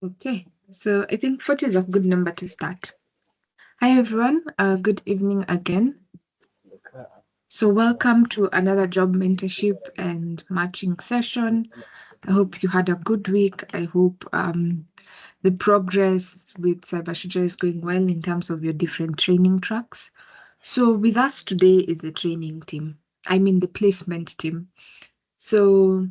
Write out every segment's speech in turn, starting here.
Okay, so I think 40 is a good number to start. Hi, everyone. Good evening again. So, welcome to another job mentorship and matching session. I hope you had a good week. I hope the progress with Cybershuja is going well in terms of your different training tracks. So, with us today is the training team, the placement team. So,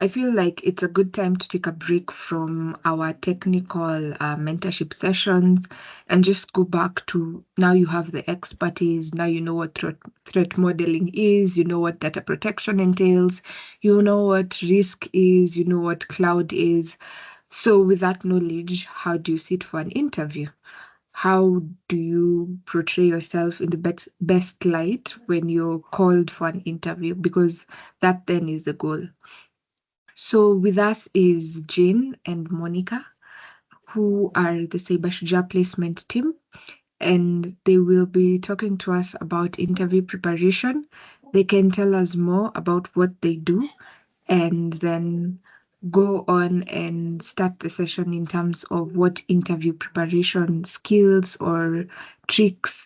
I feel like it's a good time to take a break from our technical mentorship sessions and just go back to now you have the expertise, now you know what threat modeling is, you know what data protection entails, you know what risk is, you know what cloud is. So, with that knowledge, how do you sit for an interview? How do you portray yourself in the best light when you're called for an interview? Because that then is the goal. So with us is Jane and Monica, who are the Cybershuja placement team, and they will be talking to us about interview preparation. They can tell us more about what they do and then go on and start the session in terms of what interview preparation skills or tricks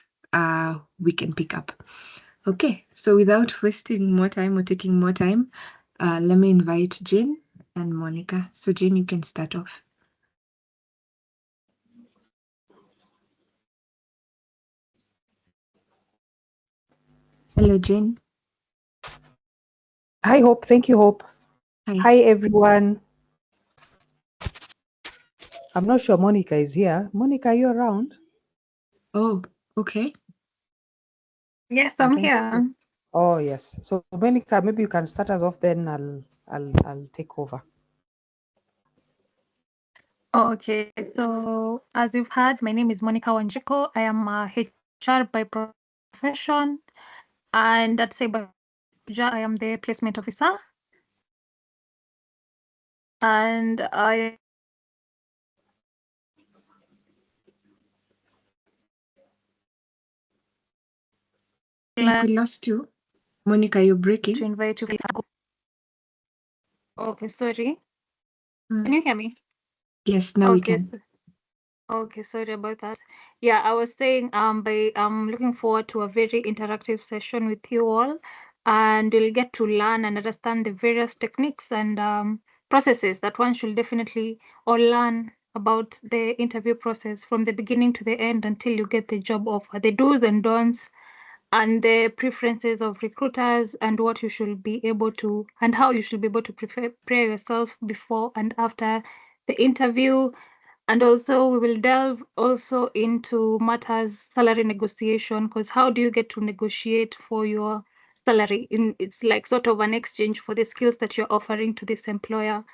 we can pick up. Okay, so without wasting more time or taking more time, let me invite Jane and Monica. So, Jane, you can start off. Hello, Jane. Hi, Hope. Thank you, Hope. Hi. Hi, everyone. I'm not sure Monica is here. Monica, are you around? Oh, okay. Yes, I I'm don't see. here. Oh, yes. So, Monica, maybe you can start us off. Then I'll take over. Okay, so as you've heard, my name is Monica Wanjiko. I am a HR by profession, and at Cyberja, I am the placement officer. And I I think we lost you. Monica, you're breaking. to invite you. Okay, sorry. Mm. Can you hear me? Yes, now we Okay. can. Okay, sorry about that. Yeah, I was saying I'm looking forward to a very interactive session with you all, and we'll get to learn and understand the various techniques and processes that one should definitely or learn about the interview process from the beginning to the end until you get the job offer, the do's and don'ts, and the preferences of recruiters and what you should be able to and how you should be able to prepare yourself before and after the interview, and also we will delve also into matters salary negotiation, because how do you get to negotiate for your salary? It's like sort of an exchange for the skills that you're offering to this employer.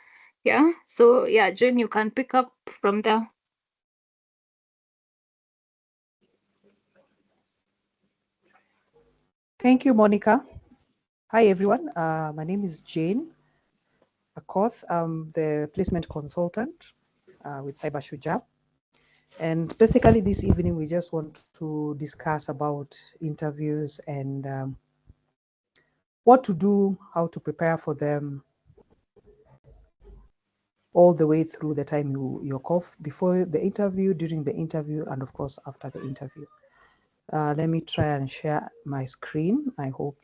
Yeah. So yeah, Jane, you can pick up from there. Thank you, Monica. Hi, everyone. My name is Jane Akoth. I'm the placement consultant with Cybershuja. And basically, this evening, we just want to discuss about interviews and what to do, how to prepare for them, all the way through the time you're off, before the interview, during the interview, and of course, after the interview. Let me try and share my screen. I hope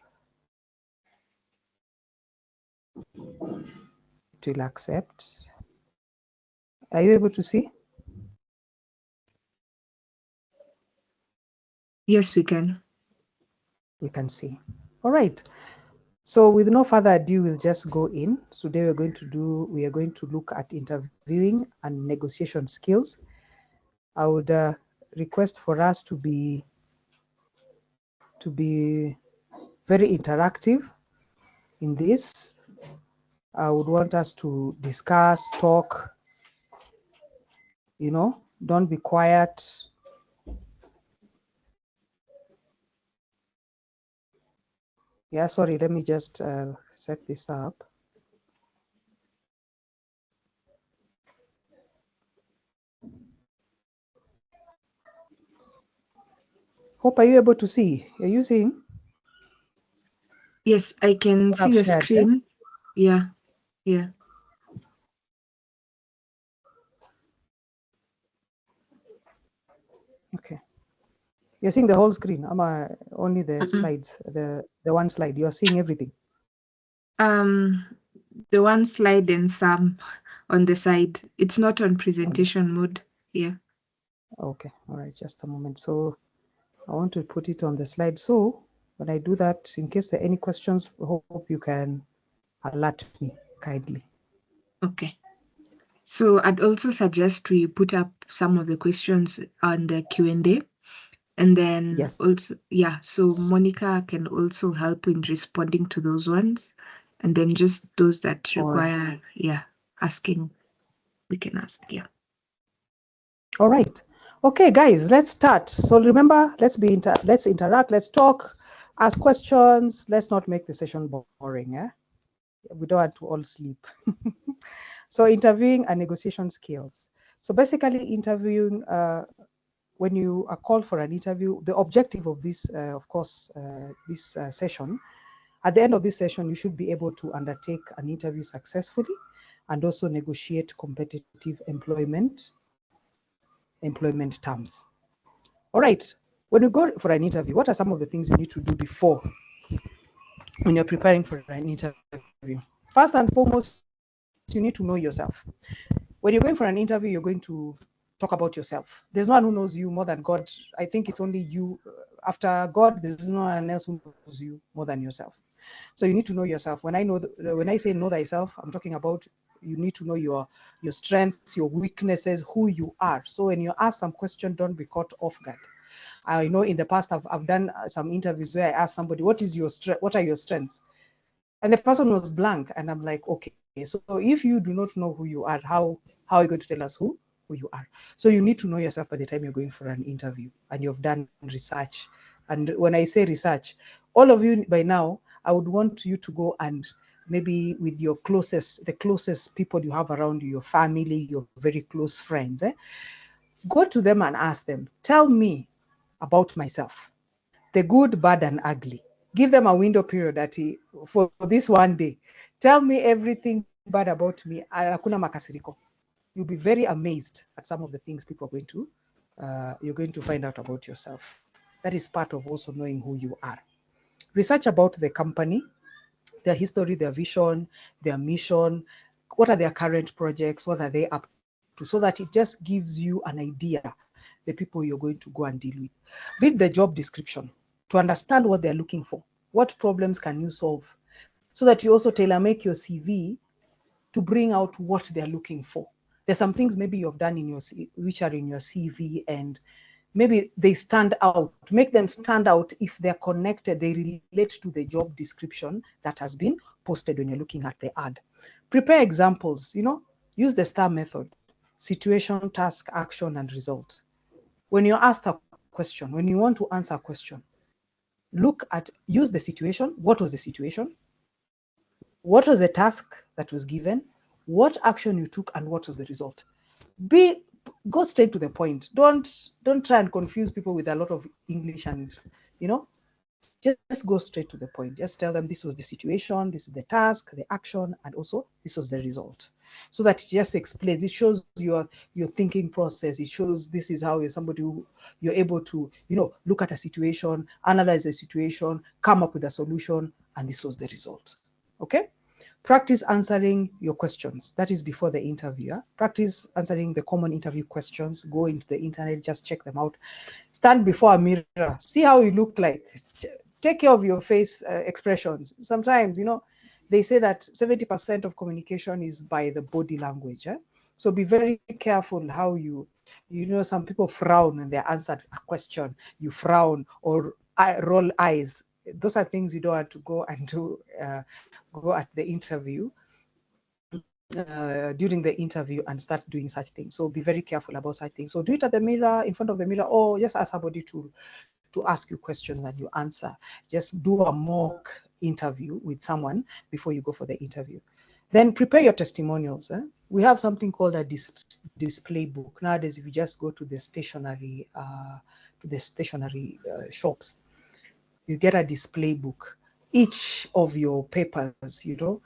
it will accept. Are you able to see? Yes, we can. We can see. All right. So with no further ado, we'll just go in. Today we are going to look at interviewing and negotiation skills. I would request for us to be very interactive in this. I would want us to discuss, talk, don't be quiet. Yeah, sorry, let me just set this up. Hope, are you able to see? Are you seeing? Yes, I can see I've your shared, screen. Yeah, yeah. Okay. You're seeing the whole screen. Am I only the slides? The one slide. You're seeing everything. The one slide and some on the side. It's not on presentation mode. Yeah. Okay. All right. Just a moment. So I want to put it on the slide. So when I do that, in case there are any questions, hope you can alert me kindly. Okay. So I'd also suggest we put up some of the questions on the Q&A, and then Yes. also, yeah, so Monica can also help in responding to those ones, and then just those that All right. require, yeah, asking, we can ask, yeah. All right. Okay, guys, let's start. So remember, let's interact, let's talk, ask questions. Let's not make the session boring. Eh? We don't want to all sleep. So interviewing and negotiation skills. So basically interviewing, when you are called for an interview, the objective of this, of course, this session, at the end of this session, you should be able to undertake an interview successfully and also negotiate competitive employment terms. All right, when you go for an interview, what are some of the things you need to do before when you're preparing for an interview? First and foremost, you need to know yourself. When you're going for an interview, you're going to talk about yourself. There's no one who knows you more than God. I think it's only you. After God, there's no one else who knows you more than yourself. So you need to know yourself. When I say know thyself, I'm talking about you need to know your strengths, your weaknesses, who you are. So when you ask some question, don't be caught off guard. I know in the past I've done some interviews where I asked somebody, what are your strengths? And the person was blank, and I'm like, okay, so if you do not know who you are, how are you going to tell us who you are? So you need to know yourself by the time you're going for an interview and you've done research. And when I say research, all of you by now, I would want you to go and maybe with the closest people you have around you, your family, your very close friends, go to them and ask them, tell me about myself, the good, bad, and ugly. Give them a window period for this one day. Tell me everything bad about me. Hakuna makasiriko. You'll be very amazed at some of the things people are you're going to find out about yourself. That is part of also knowing who you are. Research about the company, their history, their vision, their mission, what are their current projects, what are they up to, so that it just gives you an idea, the people you're going to go and deal with. Read the job description to understand what they're looking for. What problems can you solve? So that you also tailor make your CV to bring out what they're looking for. There's some things maybe you've done which are in your CV, and maybe they stand out. Make them stand out if they're connected, they relate to the job description that has been posted when you're looking at the ad. Prepare examples, use the STAR method: situation, task, action, and result. When you're asked a question, when you want to answer a question, use the situation. What was the situation? What was the task that was given? What action you took, and what was the result? Go straight to the point. Don't try and confuse people with a lot of English, and just go straight to the point. Just tell them this was the situation, this is the task, the action, and also this was the result. So that it just explains, it shows your thinking process. It shows this is how you're somebody who you're able to, look at a situation, analyze the situation, come up with a solution, and this was the result. Okay? Practice answering your questions. That is before the interview. Practice answering the common interview questions. Go into the internet, just check them out. Stand before a mirror. See how you look like. Take care of your face expressions. Sometimes, they say that 70% of communication is by the body language. So be very careful how some people frown when they answer a question. You frown or roll eyes. Those are things you don't want to go and do. Go at the interview, during the interview, and start doing such things. So be very careful about such things. So do it at the mirror, in front of the mirror, or just ask somebody to ask you questions and you answer. Just do a mock interview with someone before you go for the interview. Then prepare your testimonials. We have something called a display book. Nowadays, if you just go to the stationery shops, you get a display book. Each of your papers, your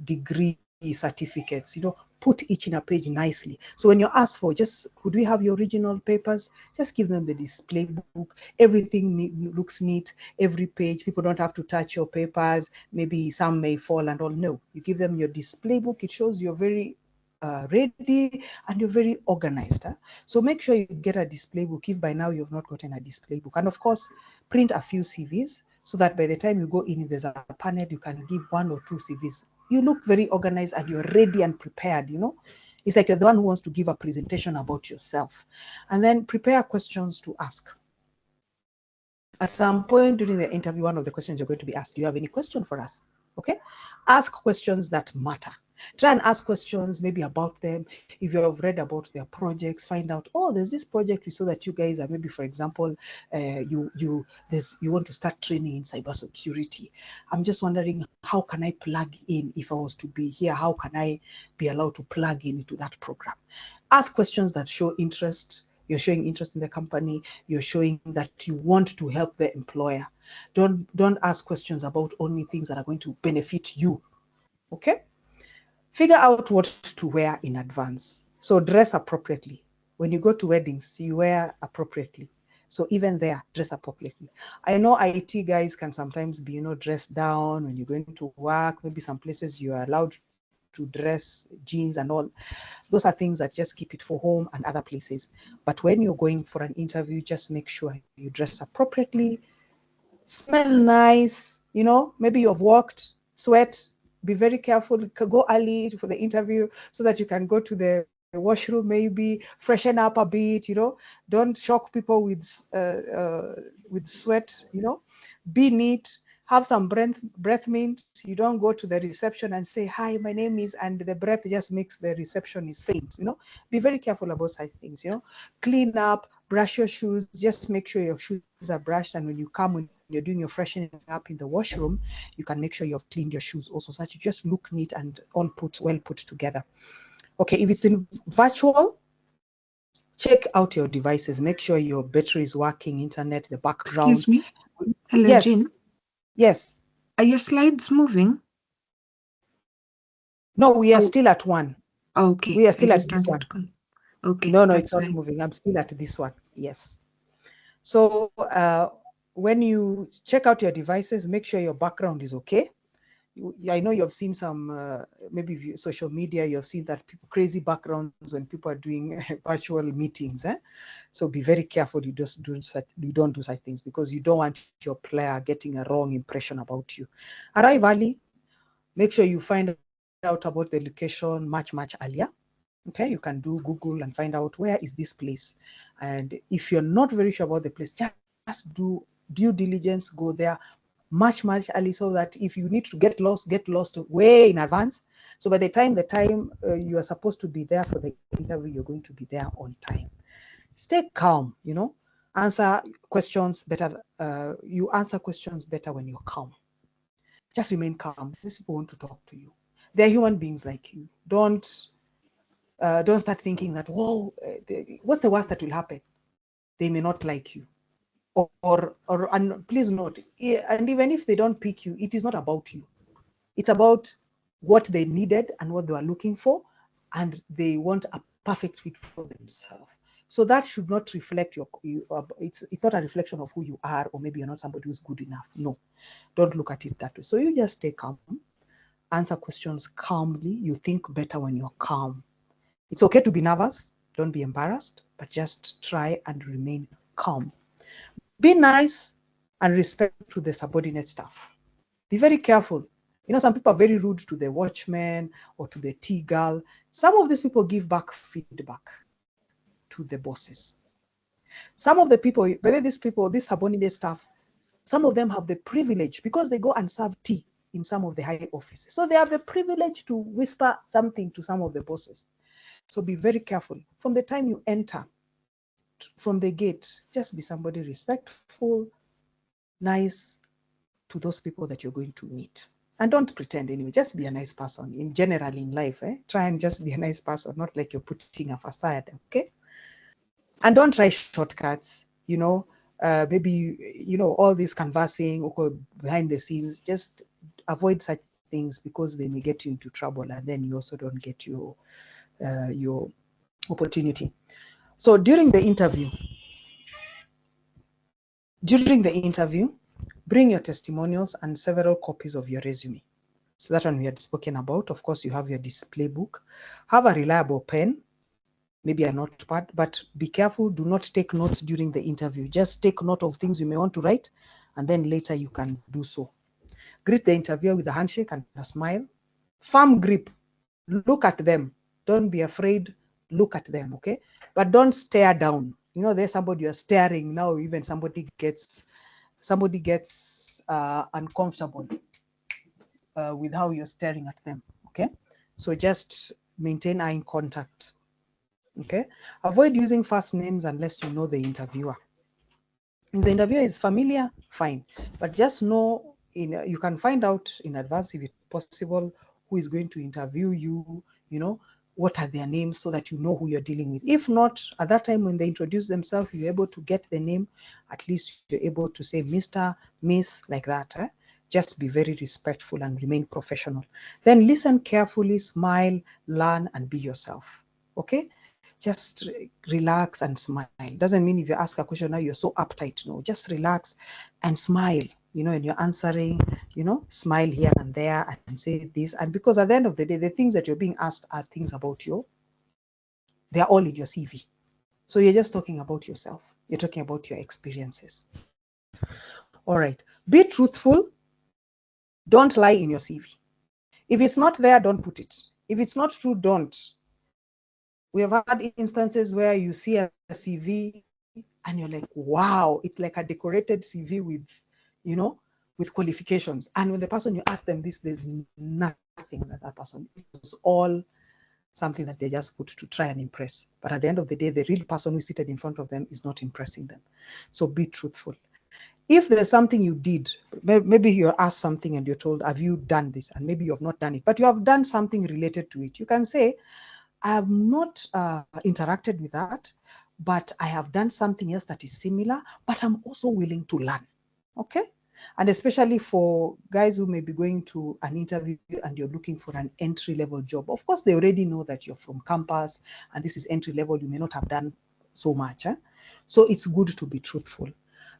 degree certificates, put each in a page nicely. So when you're asked for, just, could we have your original papers? Just give them the display book. Everything looks neat. Every page, people don't have to touch your papers. Maybe some may fall and all. No, you give them your display book. It shows you're very ready and you're very organized. Huh? So make sure you get a display book if by now you've not gotten a display book. And of course, print a few CVs so that by the time you go in, if there's a panel, you can give 1 or 2 CVs. You look very organized and you're ready and prepared, you know. It's like you're the one who wants to give a presentation about yourself. And then prepare questions to ask. At some point during the interview, one of the questions you're going to be asked, do you have any question for us? Okay. Ask questions that matter. Try and ask questions maybe about them. If you have read about their projects, find out, oh, there's this project we saw that you guys are, maybe, for example, you want to start training in cybersecurity. I'm just wondering, how can I plug in if I was to be here? How can I be allowed to plug in into that program? Ask questions that show interest. You're showing interest in the company. You're showing that you want to help the employer. Don't ask questions about only things that are going to benefit you. Okay? Figure out what to wear in advance. So dress appropriately. When you go to weddings, you wear appropriately. So even there, dress appropriately. I know IT guys can sometimes be, dressed down when you're going to work. Maybe some places you are allowed to dress jeans and all. Those are things that just keep it for home and other places. But when you're going for an interview, just make sure you dress appropriately, smell nice, maybe you've walked, sweat, be very careful, go early for the interview so that you can go to the washroom, maybe freshen up a bit, don't shock people with sweat, be neat, have some breath mint. You don't go to the reception and say, hi, my name is, and the breath just makes the receptionist faint, be very careful about such things, clean up, brush your shoes, just make sure your shoes are brushed, and when you come, when you're doing your freshening up in the washroom, you can make sure you have cleaned your shoes also, so that you just look neat and all well put together. Okay, if it's in virtual, check out your devices, make sure your battery is working, internet, the background. Excuse me. Hello, Yes. Jane. Yes. Are your slides moving? No, we are still at 1. Okay. We are still I at just this wanted one. to Okay. No, That's it's not fine. moving. I'm still at this one. Yes. So when you check out your devices, make sure your background is okay. I know you've seen some, maybe social media, you've seen that crazy backgrounds when people are doing virtual meetings. So be very careful you don't do such things, because you don't want your player getting a wrong impression about you. Arrive early. Make sure you find out about the location much earlier. Okay, you can do Google and find out, where is this place? And if you're not very sure about the place, just do due diligence, go there much early, so that if you need to get lost way in advance. So by the time you are supposed to be there for the interview, you're going to be there on time. Stay calm, answer questions better. You answer questions better when you're calm. Just remain calm. These people want to talk to you. They're human beings like you. Don't start thinking that, whoa, what's the worst that will happen? They may not like you. And please note, and even if they don't pick you, it is not about you. It's about what they needed and what they were looking for, and they want a perfect fit for themselves. So that should not reflect it's not a reflection of who you are, or maybe you're not somebody who's good enough. No, don't look at it that way. So you just stay calm, answer questions calmly. You think better when you're calm. It's okay to be nervous. Don't be embarrassed, but just try and remain calm. Be nice and respectful to the subordinate staff. Be very careful. Some people are very rude to the watchman or to the tea girl. Some of these people give back feedback to the bosses. Some of the people, whether these subordinate staff, some of them have the privilege, because they go and serve tea in some of the high offices. So they have the privilege to whisper something to some of the bosses. So be very careful. From the time you enter, from the gate, just be somebody respectful, nice to those people that you're going to meet. And don't pretend anyway. Just be a nice person in general in life. Try and just be a nice person, not like you're putting a facade, okay? And don't try shortcuts, maybe, all this conversing behind the scenes. Just avoid such things because they may get you into trouble, and then you also don't get your opportunity. So during the interview, bring your testimonials and several copies of your resume. So that one we had spoken about. Of course, you have your display book. Have a reliable pen, maybe a notepad, but be careful. Do not take notes during the interview. Just take note of things you may want to write, and then later you can do so. Greet the interviewer with a handshake and a smile. Firm grip. Look at them. Don't be afraid. Look at them, okay? But don't stare down. You know, there's somebody you're staring now. Even somebody gets uncomfortable with how you're staring at them, okay? So just maintain eye contact, okay? Avoid using first names unless you know the interviewer. If the interviewer is familiar, fine, but just know you can find out in advance, if it's possible, who is going to interview you, you know, what are their names, so that you know who you're dealing with. If not, at that time when they introduce themselves, you're able to get the name, at least you're able to say Mr., Miss, like that. Just be very respectful and remain professional. Then listen carefully, smile, learn, and be yourself, okay? Just relax and smile. Doesn't mean if you ask a question now you're so uptight. No, just relax and smile, you know, and you're answering, you know, smile here and there and say this. And because at the end of the day, the things that you're being asked are things about you. They're all in your CV. So you're just talking about yourself. You're talking about your experiences. All right. Be truthful. Don't lie in your CV. If it's not there, don't put it. If it's not true, don't. We have had instances where you see a CV and you're like, wow, it's like a decorated CV with, you know, with qualifications. And when the person, you ask them this, there's nothing that person. It's all something that they just put to try and impress. But at the end of the day, the real person who's seated in front of them is not impressing them. So be truthful. If there's something you did, maybe you're asked something and you're told, have you done this? And maybe you have not done it, but you have done something related to it. You can say, I have not interacted with that, but I have done something else that is similar, but I'm also willing to learn, okay? And especially for guys who may be going to an interview and you're looking for an entry-level job. Of course, they already know that you're from campus and this is entry-level. You may not have done so much. So it's good to be truthful.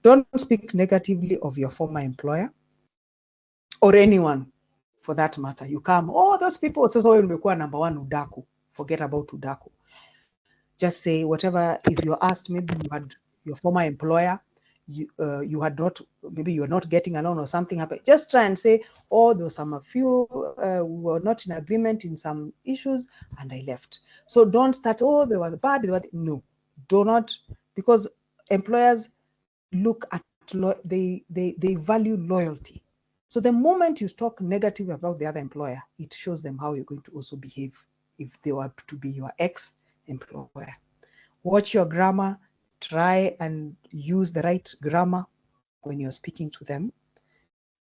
Don't speak negatively of your former employer or anyone for that matter. You come, oh, those people, sasa wewe umekuwa number one udaku. Forget about udaku. Just say whatever. If you're asked, maybe you had your former employer, you had not, maybe you're not getting along or something happened. Just try and say, oh, there was a few we were not in agreement in some issues and I left. So don't start, oh, there was bad. No, do not, because employers look at, they value loyalty. So the moment you talk negative about the other employer, it shows them how you're going to also behave if they were to be your ex-employer. Watch your grammar, try and use the right grammar when you're speaking to them.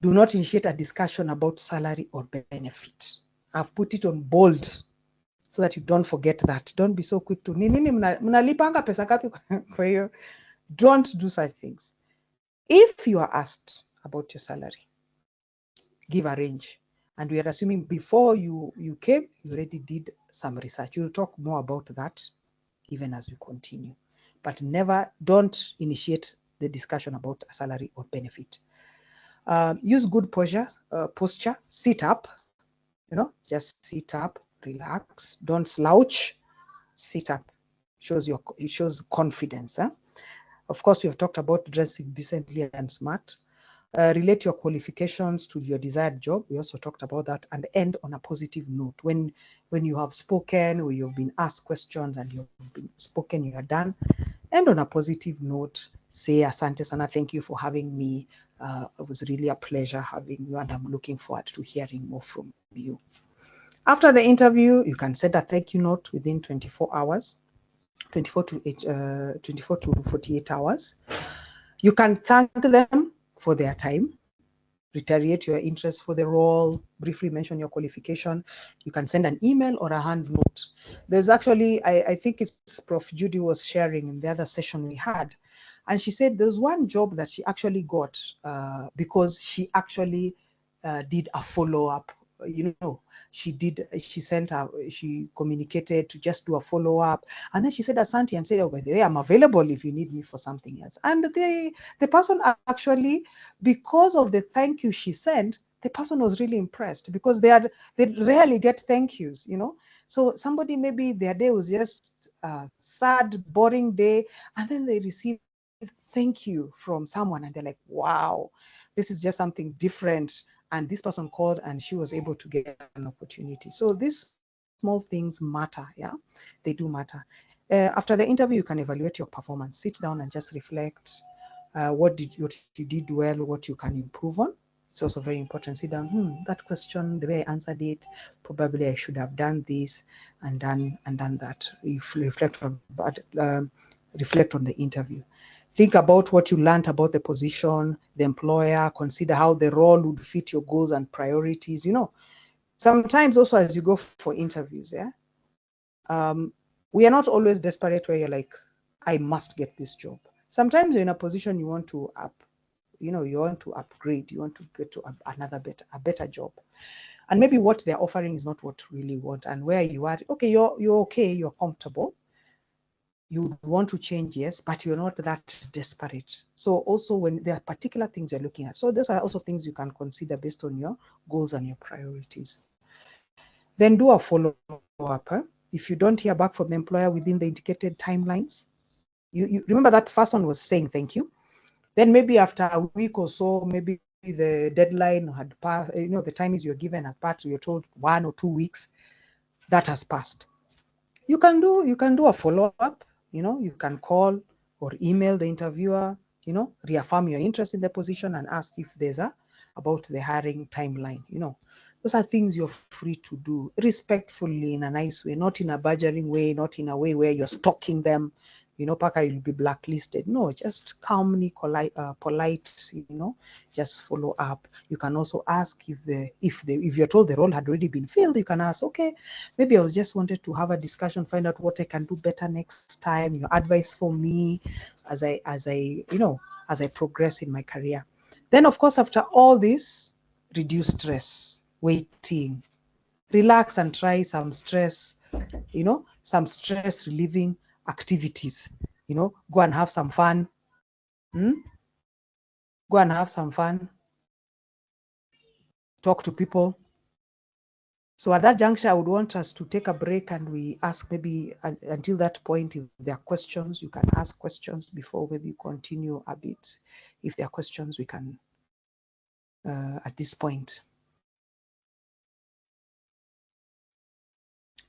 Do not initiate a discussion about salary or benefit. I've put it on bold so that you don't forget that. Don't be so quick to, nini mnalipanga pesa ngapi kwa hiyo. Don't do such things. If you are asked about your salary, give a range. And we are assuming before you came, you already did some research. We'll talk more about that even as we continue. But never, don't initiate the discussion about a salary or benefit. Use good posture, sit up, you know, just sit up, relax, don't slouch, sit up. It shows confidence. Of course, we have talked about dressing decently and smart. Relate your qualifications to your desired job. We also talked about that, and end on a positive note. When you have spoken or you've been asked questions and you've been spoken, you are done, end on a positive note. Say, asante sana, thank you for having me. It was really a pleasure having you, and I'm looking forward to hearing more from you. After the interview, you can send a thank you note within 24 hours, 24 to 48 hours. You can thank them for their time, reiterate your interest for the role, briefly mention your qualification. You can send an email or a hand note. There's actually, I think it's Prof. Judy was sharing in the other session we had, and she said there's one job that she actually got because she actually did a follow-up she communicated to just do a follow-up. And then she said asante and said, oh, by the way, I'm available if you need me for something else. And the person actually, because of the thank you she sent, the person was really impressed, because they rarely get thank yous, So somebody, maybe their day was just a sad, boring day, and then they receive thank you from someone, and they're like, wow, this is just something different. And this person called and she was able to get an opportunity. So these small things matter. Yeah, they do matter. After the interview, you can evaluate your performance. Sit down and just reflect what you did well, what you can improve on. It's also very important. Sit down. That question, the way I answered it, probably I should have done this and done that. Reflect on the interview. Think about what you learned about the position, the employer. Consider how the role would fit your goals and priorities. Sometimes also as you go for interviews, we are not always desperate where you're like, I must get this job. Sometimes you're in a position you want to upgrade, you want to get to a better job. And maybe what they're offering is not what you really want. And where you are, okay, you're okay, you're comfortable. You want to change, yes, but you're not that desperate. So also when there are particular things you're looking at, so those are also things you can consider based on your goals and your priorities. Then do a follow-up. If you don't hear back from the employer within the indicated timelines, you remember that first one was saying thank you. Then maybe after a week or so, maybe the deadline had passed, the time is you're given has passed, you're told 1 or 2 weeks, that has passed. You can do a follow-up, you can call or email the interviewer, reaffirm your interest in the position and ask if there's about the hiring timeline. Those are things you're free to do respectfully, in a nice way, not in a badgering way, not in a way where you're stalking them, Paka, you'll be blacklisted. No, just calmly, polite, just follow up. You can also ask if you're told the role had already been filled, you can ask, okay, maybe I was just wanted to have a discussion, find out what I can do better next time, your advice for me as I progress in my career. Then, of course, after all this, reduce stress, waiting, relax and try some some stress relieving activities. Go and have some fun. Go and have some fun. Talk to people. So at that juncture, I would want us to take a break and we ask, maybe until that point, if there are questions, you can ask questions before maybe continue a bit. If there are questions, we can at this point.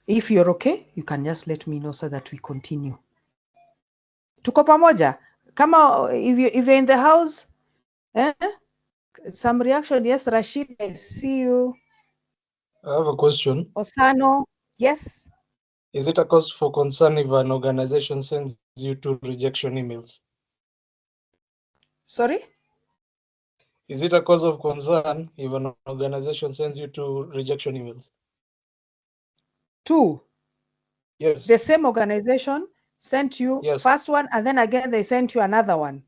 If you're okay, you can just let me know so that we continue. Tuko pamoja? Kama if you're in the house, some reaction. Yes, Rashid, I see you. I have a question. Osano, yes. Is it a cause for concern if an organization sends you to rejection emails? Sorry? Is it a cause of concern if an organization sends you to rejection emails? Two. Yes. The same organization sent you first one, and then again they sent you another one.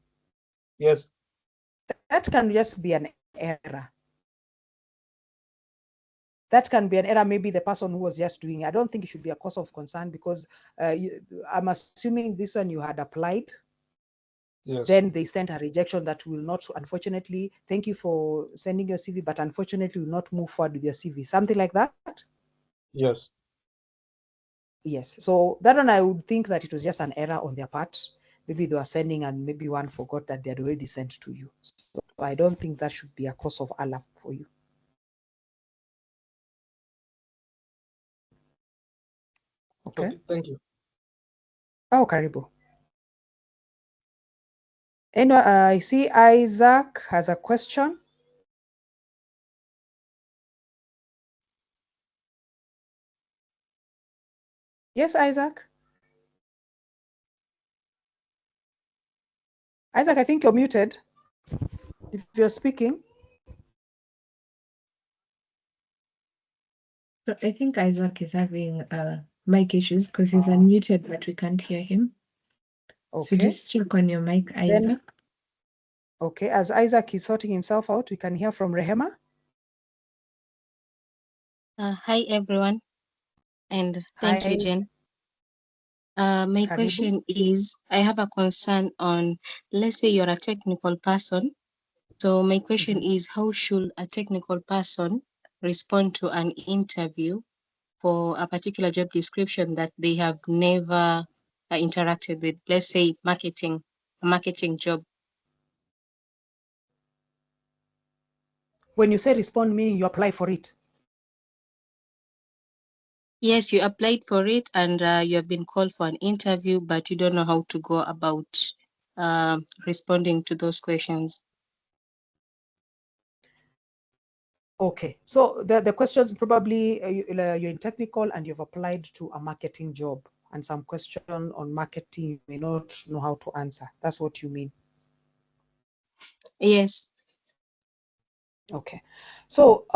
Yes. That can just be an error. That can be an error. Maybe the person who was just doing it. I don't think it should be a cause of concern, because I'm assuming this one you had applied. Yes. Then they sent a rejection that will not, unfortunately, thank you for sending your CV, but unfortunately will not move forward with your CV. Something like that? Yes. Yes. So that one, I would think that it was just an error on their part. Maybe they were sending and maybe one forgot that they had already sent to you. So I don't think that should be a cause of alarm for you. Okay. Thank you. Oh, karibu. Anyway, I see Isaac has a question. Yes, Isaac. Isaac, I think you're muted. If you're speaking. So I think Isaac is having mic issues because he's unmuted, but we can't hear him. Okay. So just check on your mic, Isaac. Then, okay, as Isaac is sorting himself out, we can hear from Rehema. Hi everyone, and thank you, Hi, Jen. My karibu. question is, I have a concern on, let's say you're a technical person. So my question is, how should a technical person respond to an interview for a particular job description that they have never interacted with? Let's say a marketing job. When you say respond, meaning you apply for it. Yes, you applied for it and you have been called for an interview, but you don't know how to go about responding to those questions. Okay, so the questions probably you're in technical and you've applied to a marketing job, and some question on marketing you may not know how to answer. That's what you mean. Yes. Okay, so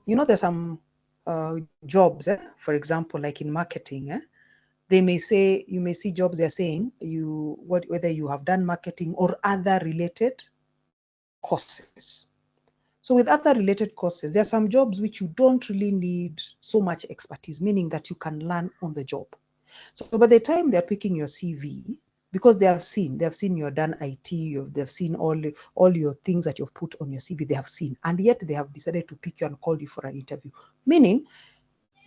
there's some jobs, for example, like in marketing, they may say, you may see jobs they're saying whether you have done marketing or other related courses. So with other related courses, there are some jobs which you don't really need so much expertise, meaning that you can learn on the job. So by the time they're picking your CV, because they've seen you've done IT, they've seen all your things that you've put on your CV, they have seen, and yet they have decided to pick you and call you for an interview. Meaning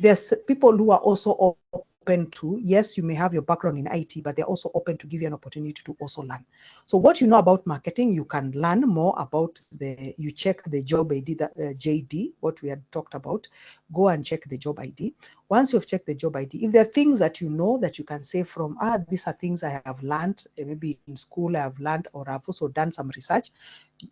there's people who are also open to, yes, you may have your background in IT, but they're also open to give you an opportunity to also learn. So what you know about marketing, you can learn more about you check the job ID, JD, what we had talked about, go and check the job ID. Once you've checked the job ID, if there are things that you know that you can say from, these are things I have learned, maybe in school I have learned, or I've also done some research,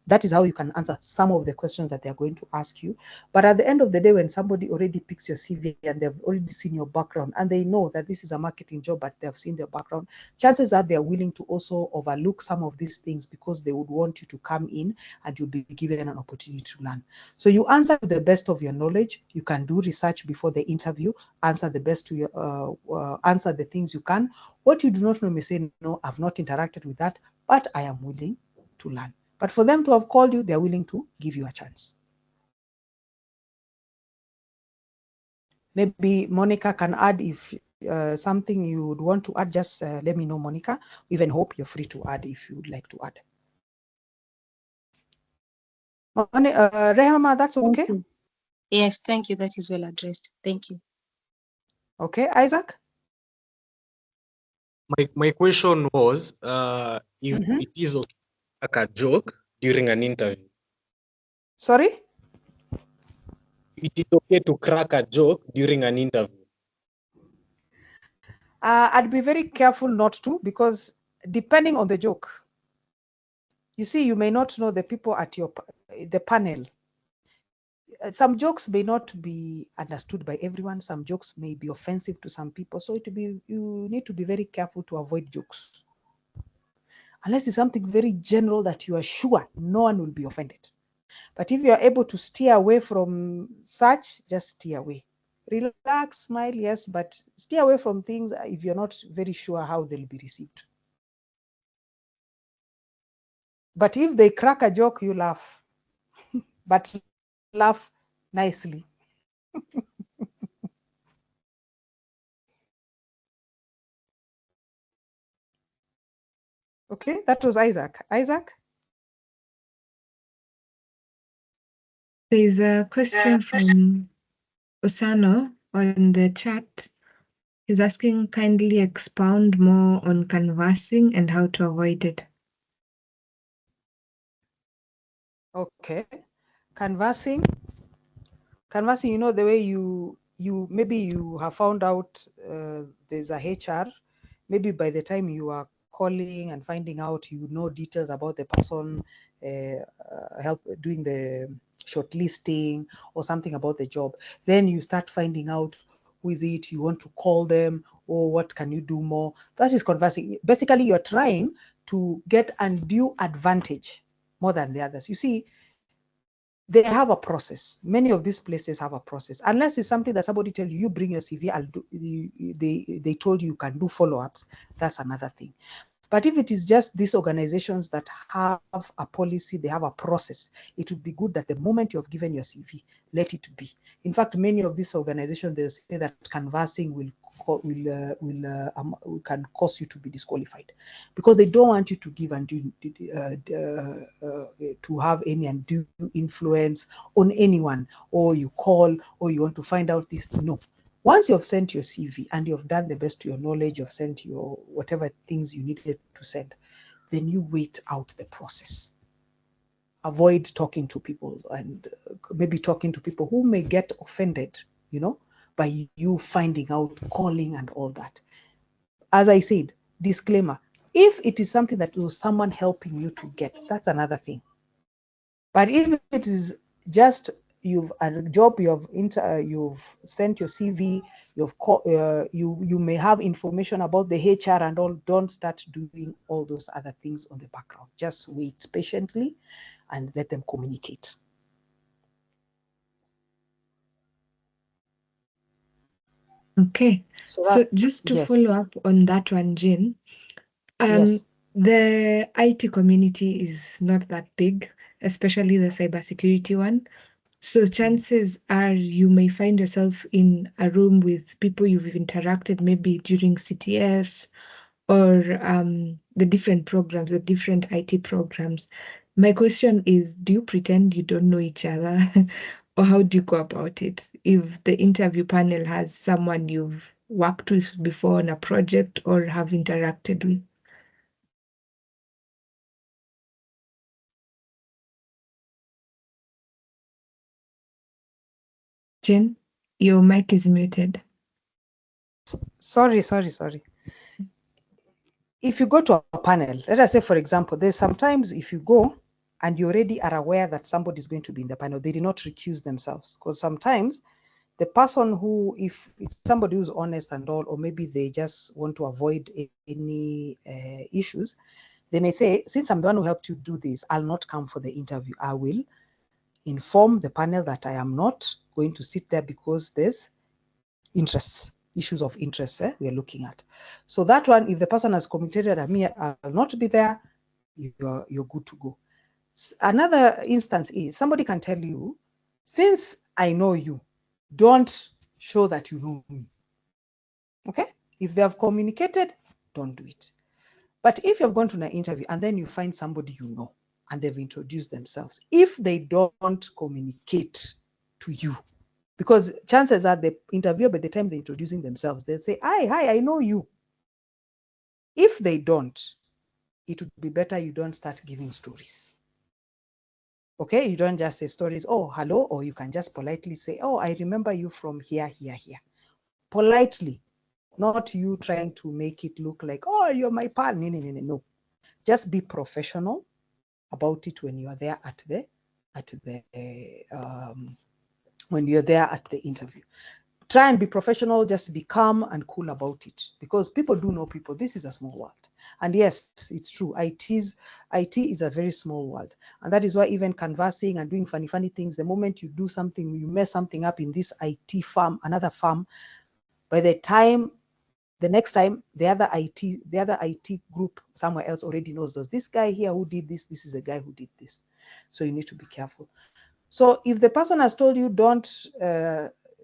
that is how you can answer some of the questions that they're going to ask you. But at the end of the day, when somebody already picks your CV and they've already seen your background and they know that this is a marketing job, but they've seen their background, chances are they're willing to also overlook some of these things because they would want you to come in and you'll be given an opportunity to learn. So you answer to the best of your knowledge. You can do research before the interview, answer the best to your, answer the things you can. What you do not know, may say, no, I've not interacted with that, but I am willing to learn. But for them to have called you, they're willing to give you a chance. Maybe Monica can add if something you would want to add, just let me know, Monica. Even Hope, you're free to add if you would like to add. Rehama, that's okay? Yes, thank you. That is well addressed. Thank you. Okay, Isaac? My question was if it is okay to crack a joke during an interview. Sorry? It is okay to crack a joke during an interview. I'd be very careful not to, because depending on the joke, you see, you may not know the people at the panel. Some jokes may not be understood by everyone. Some jokes may be offensive to some people. So you need to be very careful to avoid jokes. Unless it's something very general that you are sure no one will be offended. But if you are able to steer away from such, just steer away. Relax, smile, yes, but steer away from things if you're not very sure how they'll be received. But if they crack a joke, you laugh. But laugh nicely. Okay, that was Isaac. Isaac? There's a question from Osano on the chat. He's asking, kindly expound more on canvassing and how to avoid it. Okay. Canvassing, you know, the way you maybe you have found out there's a HR, maybe by the time you are calling and finding out, you know details about the person, help doing the shortlisting or something about the job. Then you start finding out who is it, you want to call them, or what can you do more. That is conversing. Basically, you're trying to get undue advantage more than the others. You see, they have a process. Many of these places have a process. Unless it's something that somebody tell you, you bring your CV, I'll do. They told you you can do follow-ups. That's another thing. But if it is just these organizations that have a policy, they have a process, it would be good that the moment you have given your CV, let it be. In fact, many of these organizations, they say that canvassing can cause you to be disqualified, because they don't want you to give to have any undue influence on anyone, or you call, or you want to find out this. No. Once you have sent your CV and you have done the best to your knowledge, you've sent your whatever things you needed to send, then you wait out the process. Avoid talking to people, and maybe talking to people who may get offended, by you finding out, calling and all that. As I said, disclaimer, if it is something that was someone helping you to get, that's another thing. But if it is just you've a job, you've sent your CV, you may have information about the HR and all. Don't start doing all those other things on the background. Just wait patiently and let them communicate. Okay. So just to follow up on that one, Jane, Yes. the IT community is not that big, especially the cybersecurity one. So chances are you may find yourself in a room with people you've interacted maybe during CTFs or the different programs, the different IT programs. My question is, do you pretend you don't know each other? Or how do you go about it? If the interview panel has someone you've worked with before on a project or have interacted with? Jen, your mic is muted. Sorry. If you go to a panel, let us say, for example, there's sometimes if you go and you already are aware that somebody is going to be in the panel, they did not recuse themselves. Because sometimes the person who, if it's somebody who's honest and all, or maybe they just want to avoid any issues, they may say, since I'm the one who helped you do this, I'll not come for the interview. I will inform the panel that I am not going to sit there because there's issues of interest we are looking at. So that one, if the person has communicated at me, I'll not be there, you're good to go. Another instance is somebody can tell you, since I know you, don't show that you know me. Okay? If they have communicated, don't do it. But if you've gone to an interview and then you find somebody you know and they've introduced themselves, if they don't communicate to you, because chances are the interviewer, by the time they're introducing themselves, they'll say, hi, I know you. If they don't, it would be better you don't start giving stories. Okay, you don't just say stories, oh, hello, or you can just politely say, oh, I remember you from here. Politely, not you trying to make it look like, oh, you're my pal. No. Just be professional about it when you are there when you're there at the interview. Try and be professional, just be calm and cool about it, because people do know people. This is a small world. And yes, it's true. IT is a very small world. And that is why even canvassing and doing funny things, the moment you do something, you mess something up in this IT firm, another firm, by the next time, the other IT group somewhere else already knows this guy here who did this is a guy who did this. So you need to be careful. So if the person has told you don't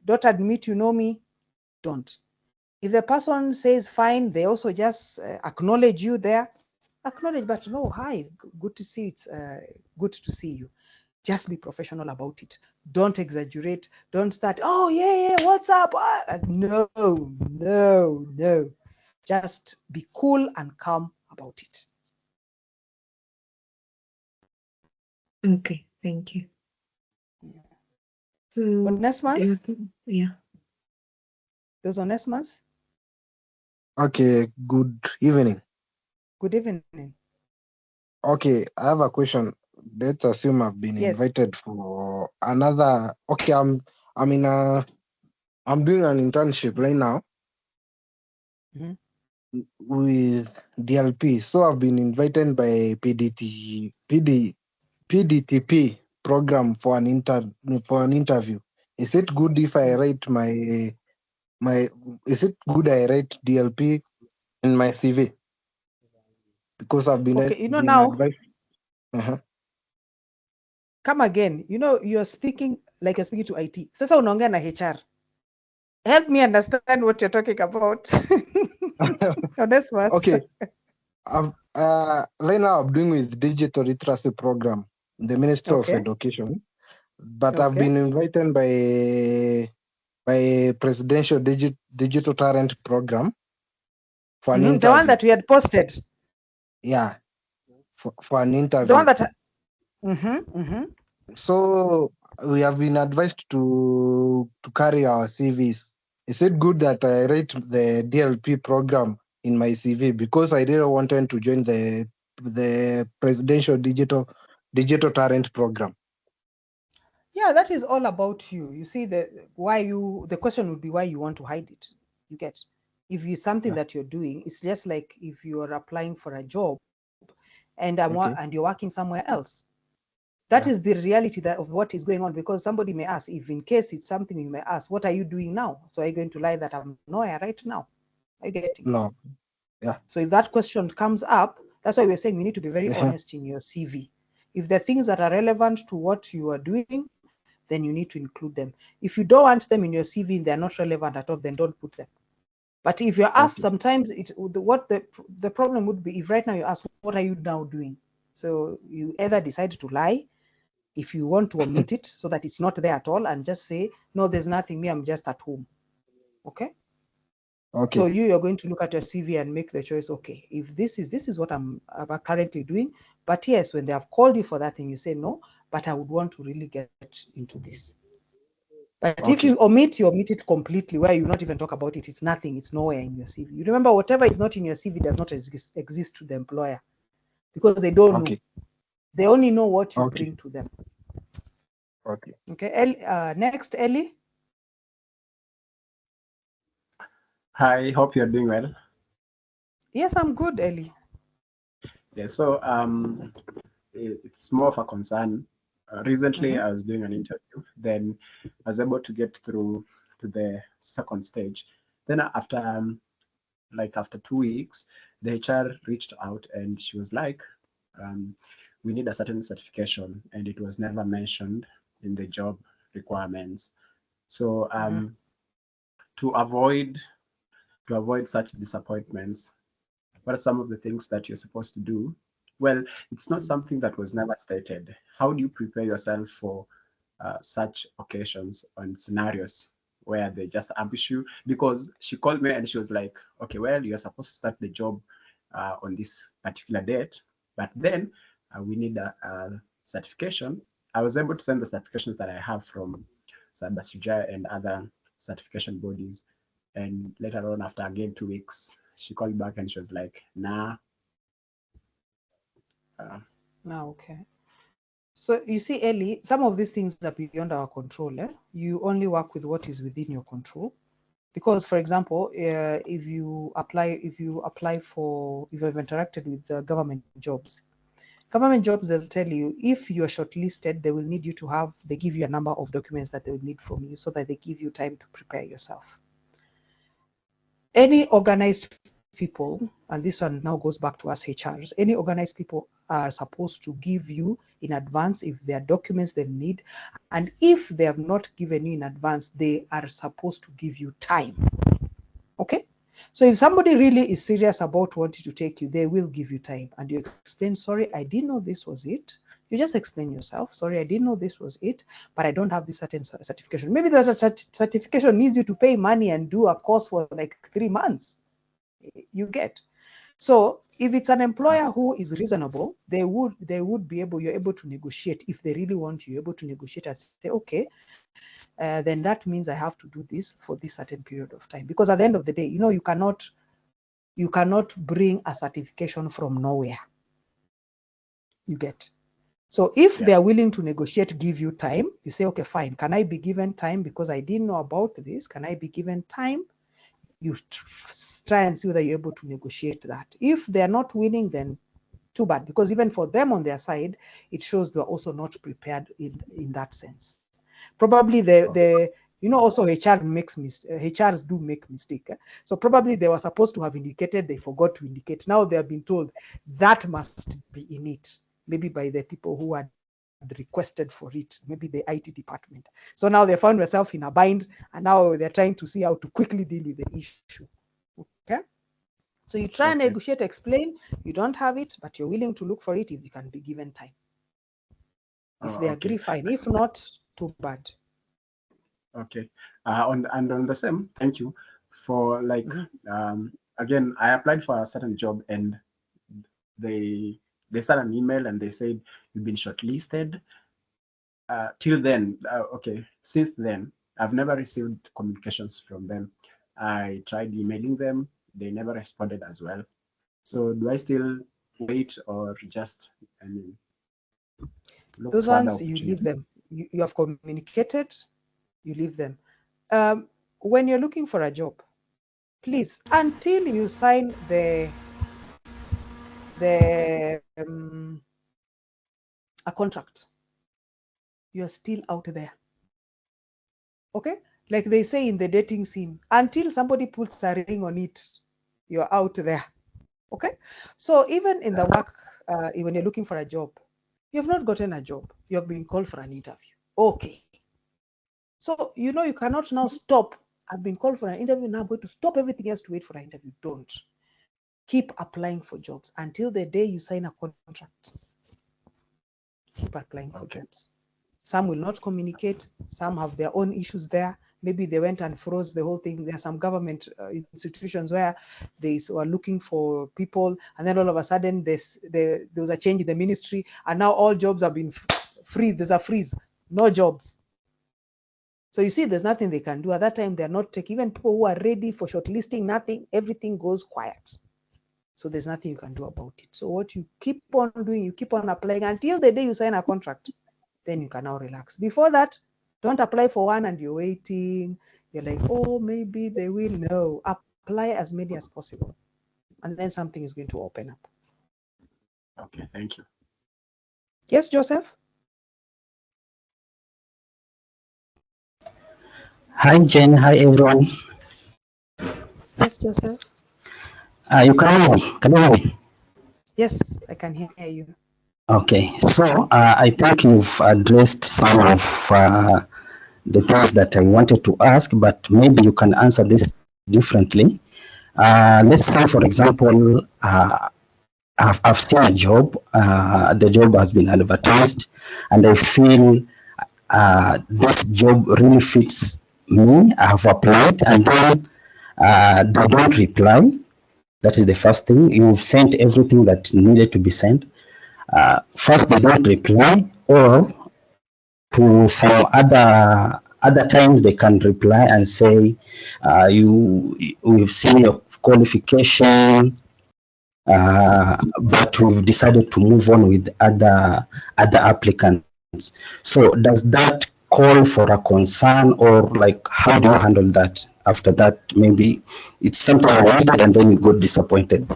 admit you know me, don't. If the person says fine, they also just acknowledge you there. Acknowledge, but no, hi, good to see it. Good to see you. Just be professional about it. Don't exaggerate. Don't start, oh, yeah, what's up? No. Just be cool and calm about it. Okay, thank you. Yeah. So, Onesimus? Yeah. Those Onesimus? Okay, good evening. Good evening. Okay, I have a question. Let's assume I've been invited for another. Okay, I'm doing an internship right now with DLP. So I've been invited by PDTP program for an interview. Is it good if I write is it good I write DLP in my CV? because I've been Okay, been now, advised. Uh-huh. come again. You're speaking like you're speaking to IT. Sasa unaongea na HR. Help me understand what you're talking about. Okay. Right now I'm doing with digital literacy program in the Ministry of Education, but I've been invited by Presidential Digital Talent Program for an interview. The one that we had posted. Yeah, for an interview. The one that. So we have been advised to carry our CVs. Is it good that I write the DLP program in my CV because I really wanted to join the Presidential Digital Talent Program? Yeah, that is all about you. You see, the question would be why you want to hide it. You get, if it's something that you're doing, it's just like if you are applying for a job and and you're working somewhere else. That is the reality of what is going on, because somebody may ask, if in case it's something you may ask, what are you doing now? So are you going to lie that I'm nowhere right now? Are you getting? No. Yeah. So if that question comes up, that's why we're saying we need to be very honest in your CV. If the things that are relevant to what you are doing, then you need to include them. If you don't want them in your CV and they're not relevant at all, then don't put them. But if you're asked, sometimes the problem would be if right now you ask, what are you now doing? So you either decide to lie, if you want to omit it so that it's not there at all, and just say, no, there's nothing, me, I'm just at home. Okay? So you're going to look at your CV and make the choice, okay, if this is what I'm currently doing, but yes, when they have called you for that thing, you say, no, but I would want to really get into this. But if you omit it completely, where you not even talk about it, it's nothing, it's nowhere in your CV. You remember, whatever is not in your CV does not exist to the employer, because they don't know. They only know what you bring to them. Okay. Next, Ellie. Hi, hope you're doing well. Yes, I'm good, Ellie. Yeah, so it's more of a concern. Recently, I was doing an interview, then I was able to get through to the second stage. Then after 2 weeks, the HR reached out and she was like, we need a certain certification, and it was never mentioned in the job requirements. So to avoid such disappointments, what are some of the things that you're supposed to do? Well, it's not something that was never stated. How do you prepare yourself for such occasions and scenarios where they just ambush you? Because she called me and she was like, okay, well, you're supposed to start the job on this particular date, but then we need a certification. I was able to send the certifications that I have from Sabasuja and other certification bodies. And later on, after again 2 weeks, she called back and she was like, nah. Okay. So you see, Ellie, some of these things are beyond our control. You only work with what is within your control. Because, for example, if you have interacted with government jobs, they'll tell you, if you're shortlisted, they will need you to they give you a number of documents that they will need from you, so that they give you time to prepare yourself. Any organized people, and this one now goes back to us HRs, any organized people are supposed to give you in advance if there are documents they need, and if they have not given you in advance, they are supposed to give you time. Okay? So if somebody really is serious about wanting to take you, they will give you time, and you explain, sorry, I didn't know this was it. You just explain yourself, sorry, I didn't know this was it, but I don't have this certain certification. Maybe the certification needs you to pay money and do a course for like 3 months. You get. So if it's an employer who is reasonable, they would be able, you're able to negotiate. If they really want you, you're able to negotiate and say, okay, then that means I have to do this for this certain period of time. Because at the end of the day, you cannot bring a certification from nowhere. You get. So if they are willing to negotiate, give you time, you say, okay, fine. Can I be given time because I didn't know about this? Can I be given time? You try and see whether you're able to negotiate that. If they're not willing, then too bad, because even for them on their side, it shows they're also not prepared in that sense. Probably You know, also HRs do make mistake. So probably they were supposed to have indicated, they forgot to indicate. Now they have been told that must be in it, maybe by the people who had requested for it, maybe the IT department. So now they found themselves in a bind, and now they're trying to see how to quickly deal with the issue. Okay. So you try and negotiate, explain, you don't have it, but you're willing to look for it if you can be given time. If they agree, fine. If not, too bad. Okay. On the same, thank you for like again, I applied for a certain job and they sent an email and they said you've been shortlisted. Till then, okay, since then, I've never received communications from them. I tried emailing them, they never responded as well. So do I still wait or just, I mean, look those for other ones, you leave them. You have communicated, you leave them. When you're looking for a job, please, until you sign a contract, you're still out there. Okay? Like they say in the dating scene, until somebody puts a ring on it, you're out there. Okay? So even in the work, when you're looking for a job, you've not gotten a job, you have been called for an interview. Okay. So, you know, you cannot now stop. I've been called for an interview, now I'm going to stop everything else to wait for an interview. Don't. Keep applying for jobs until the day you sign a contract. Keep applying for jobs. Some will not communicate. Some have their own issues there. Maybe they went and froze the whole thing. There are some government institutions where they were looking for people, and then all of a sudden there was a change in the ministry, and now all jobs have been freeze. There's a freeze. No jobs. So you see, there's nothing they can do. At that time, they're not taking, even people who are ready for shortlisting, nothing, everything goes quiet. So there's nothing you can do about it. So what you keep on doing, you keep on applying until the day you sign a contract, then you can now relax. Before that, don't apply for one and you're waiting. You're like, oh, maybe they will. No, apply as many as possible. And then something is going to open up. Okay, thank you. Yes, Joseph? Hi, Jen. Hi, everyone. Yes, Joseph? You can hear me? Can you hear me? Yes, I can hear you. Okay. So I think you've addressed some of the things that I wanted to ask, but maybe you can answer this differently. Let's say, for example, I've seen a job. The job has been advertised, and I feel this job really fits me. I have applied, and then they don't reply. That is the first thing. You've sent everything that needed to be sent. First, they don't reply, or to some other times they can reply and say, we've seen your qualification, but we've decided to move on with other applicants. So does that call for a concern, or like how do you handle that? After that, maybe it's something I wanted and then you got disappointed.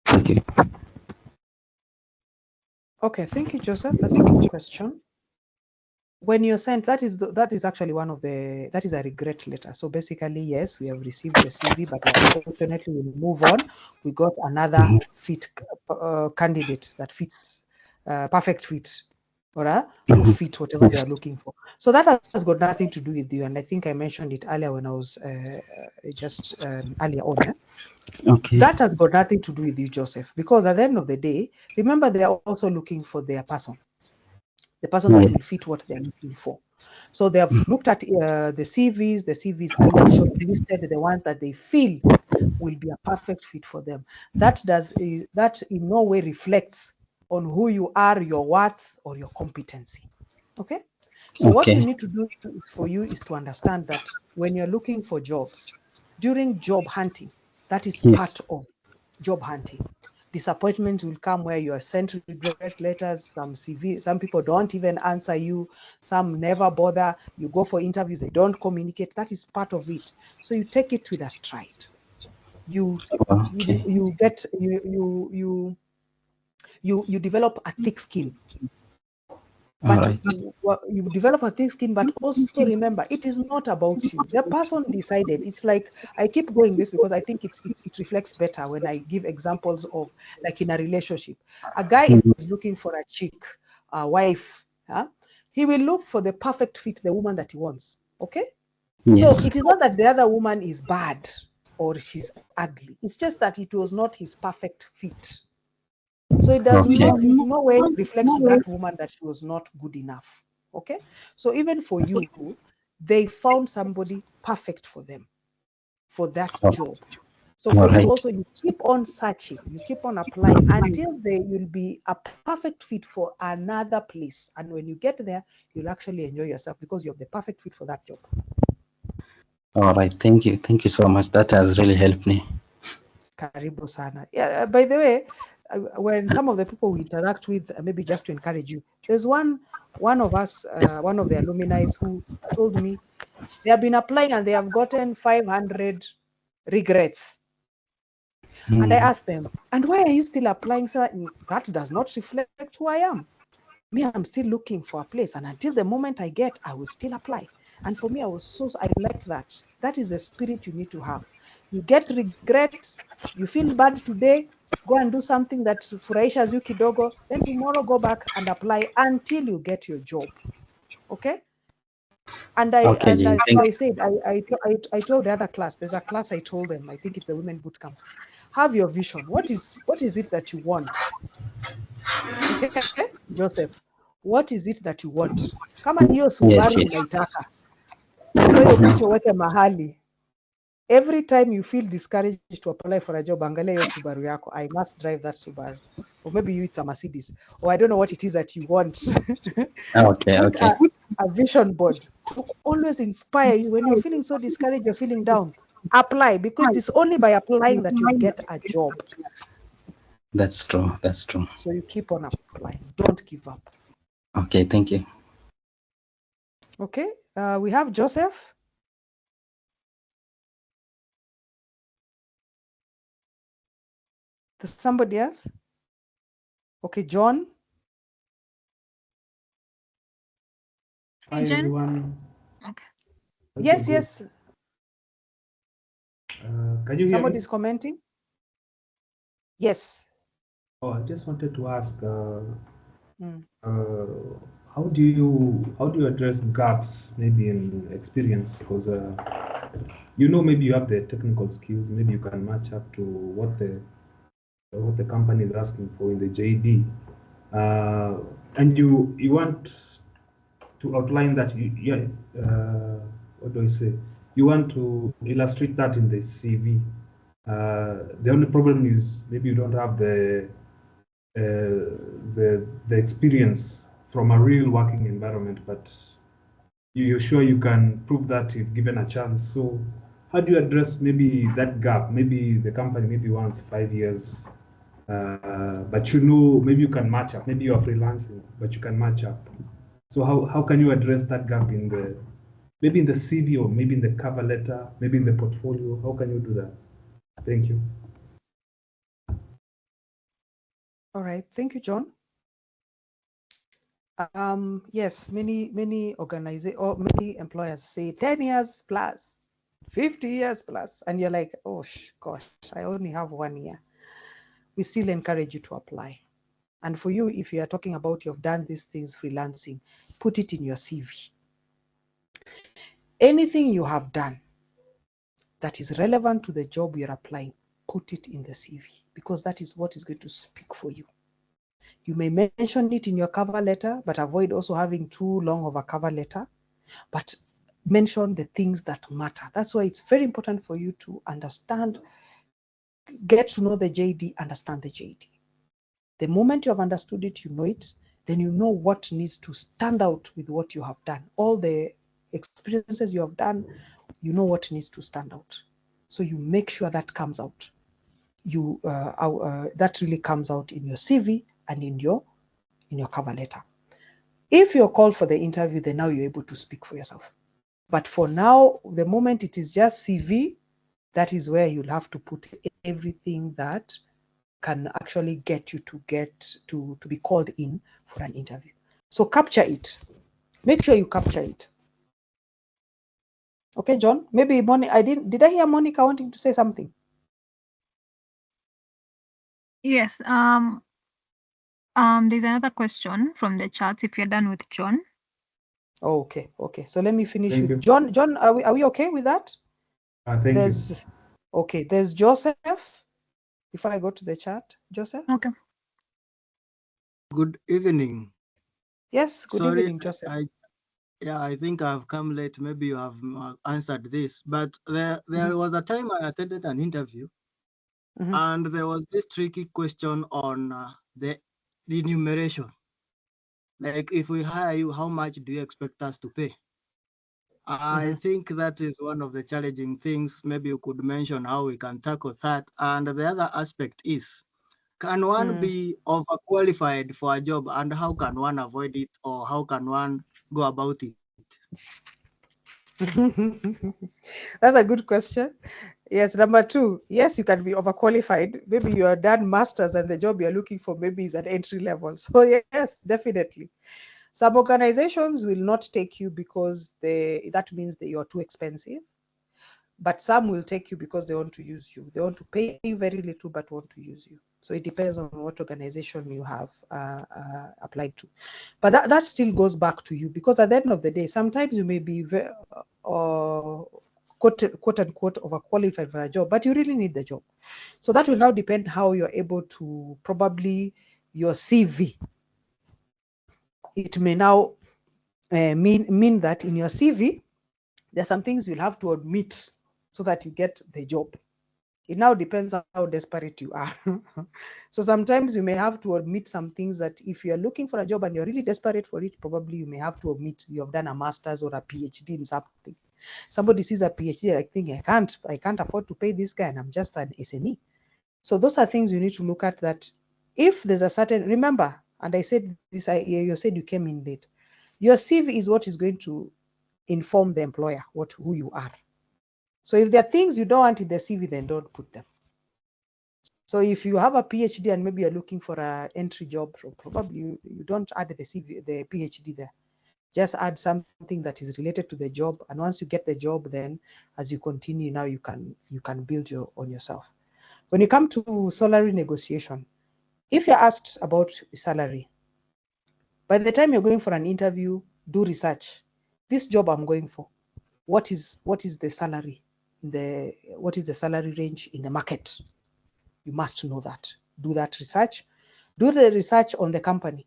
Thank you. Okay, thank you, Joseph. That's a good question. When you're sent, that is actually one of the, that is a regret letter. So basically, yes, we have received the CV, but unfortunately we'll move on. We got another fit candidate that fits, perfect fit, or who fit whatever they are looking for. So that has got nothing to do with you. And I think I mentioned it earlier when I was just earlier on. Okay. That has got nothing to do with you, Joseph, because at the end of the day, remember, they are also looking for their person. The person that will fit what they're looking for. So they have looked at the CVs, and they have shortlisted the ones that they feel will be a perfect fit for them. That in no way reflects on who you are, your worth, or your competency. Okay? So what you need to do for you is to understand that when you're looking for jobs, during job hunting, that is part of job hunting. Disappointment will come where you are sent regret letters, some people don't even answer you, some never bother, you go for interviews, they don't communicate. That is part of it. So you take it with a stride. You develop a thick skin. All But right. you develop a thick skin, but also remember, it is not about you. The person decided. It's like, I keep going this because I think it reflects better when I give examples of, like, in a relationship. A guy is looking for a chick, a wife. He will look for the perfect fit, the woman that he wants. Okay? So Yes. it is not that the other woman is bad or she's ugly. It's just that it was not his perfect fit. So it does Okay. not, in no way reflects to that woman that she was not good enough. Okay? So even for you, they found somebody perfect for them, for that Oh, job. So all for you right. also, you keep on searching, you keep on applying until they will be a perfect fit for another place. And when you get there, you'll actually enjoy yourself because you have the perfect fit for that job. All right. Thank you. Thank you so much. That has really helped me. Karibu sana. Yeah, by the way, when some of the people we interact with, maybe just to encourage you, there's one of us, one of the alumni who told me they have been applying and they have gotten 500 regrets. And I asked them, and why are you still applying? So that does not reflect who I am. Me, I'm still looking for a place. And until the moment I get, I will still apply. And for me, I liked that. That is the spirit you need to have. You get regret, you feel bad today, go and do something that furahisha you kidogo, then tomorrow go back and apply until you get your job. Okay? And Okay, Jane. as Thank I said, I told the other class, there's a class I told them, I think it's the women boot camp. Have your vision. What is it that you want? Okay, Joseph, what is it that you want? Kama ni hiyo Yes, Subaru yes. unaitaka, toa hiyo picha uweke mahali. Every time you feel discouraged to apply for a job, angalia hiyo Subaru yako. I must drive that Subaru. Or maybe you it's a Mercedes. Or I don't know what it is that you want. Okay, Put okay. a vision board to always inspire you. When you're feeling so discouraged, you're feeling down, apply, because it's only by applying that you get a job. That's true. That's true. So you keep on applying. Don't give up. Okay, thank you. Okay, we have Joseph. There's somebody else? Okay, John. Hi Jen? everyone. Okay. Hope Yes, you're good. yes. Can you hear me? Somebody's commenting. Yes. Oh, I just wanted to ask, Mm. how do you address gaps maybe in experience? Because maybe you have the technical skills, maybe you can match up to what the company is asking for in the JD, and you want to outline that. What do I say? You want to illustrate that in the CV. The only problem is maybe you don't have the experience from a real working environment, but you're sure you can prove that if given a chance. So how do you address maybe that gap? Maybe the company maybe wants 5 years, but maybe you can match up. Maybe you are freelancing, but you can match up. So how can you address that gap maybe in the CV, or maybe in the cover letter, maybe in the portfolio? How can you do that? Thank you. All right. Thank you, John. Yes, many organizations or many employers say 10 years plus, 50 years plus, and you're like, oh gosh, I only have 1 year. We still encourage you to apply. And for you, if you are talking about you've done these things freelancing, put it in your CV. Anything you have done that is relevant to the job you're applying, put it in the CV, because that is what is going to speak for you. You may mention it in your cover letter, but avoid also having too long of a cover letter, but mention the things that matter. That's why it's very important for you to understand, get to know the JD, understand the JD. The moment you have understood it, you know it, then you know what needs to stand out with what you have done. All the experiences you have done, you know what needs to stand out. So you make sure that comes out. That really comes out in your CV and in your cover letter. If you're called for the interview, then now you're able to speak for yourself. But for now, the moment it is just CV, that is where you'll have to put everything that can actually get you to be called in for an interview. So capture it. Make sure you capture it. Okay, John, maybe Monica, did I hear Monica wanting to say something? Yes. There's another question from the chat if you're done with John. Oh, okay. So let me finish Thank with you. John. John, are we okay with that? Thank you. Okay, there's Joseph. If I go to the chat, Joseph. Okay. Good evening. Yes, good Sorry, evening, Joseph. I think I've come late. Maybe you have answered this, but there was a time I attended an interview, and there was this tricky question on the remuneration. Like, if we hire you, how much do you expect us to pay? I think that is one of the challenging things. Maybe you could mention how we can tackle that. And the other aspect is, can one be overqualified for a job, and how can one avoid it, or how can one go about it? That's a good question. Yes, number two, yes, you can be overqualified. Maybe you are done masters and the job you're looking for maybe is at entry level. So yes, definitely. Some organizations will not take you because that means that you're too expensive. But some will take you because they want to use you. They want to pay you very little, but want to use you. So it depends on what organization you have applied to. But that still goes back to you, because at the end of the day, sometimes you may be quote unquote overqualified for a job, but you really need the job. So that will now depend how you're able to, probably your CV. It may now mean that in your CV, there are some things you'll have to admit so that you get the job. It now depends on how desperate you are. So sometimes you may have to admit some things that if you're looking for a job and you're really desperate for it, probably you may have to admit you have done a master's or a PhD in something. Somebody sees a PhD, I think I can't afford to pay this guy and I'm just an SME. So those are things you need to look at, that if there's a certain, remember, and I said this, you said you came in late. Your CV is what is going to inform the employer who you are. So if there are things you don't want in the CV, then don't put them. So if you have a PhD and maybe you're looking for an entry job, probably you don't add the CV, the PhD there. Just add something that is related to the job. And once you get the job, then as you continue, now you can build on yourself. When you come to salary negotiation, if you're asked about salary, by the time you're going for an interview, do research. This job I'm going for, what is the salary what is the salary range in the market? You must know that. Do that research. Do the research on the company.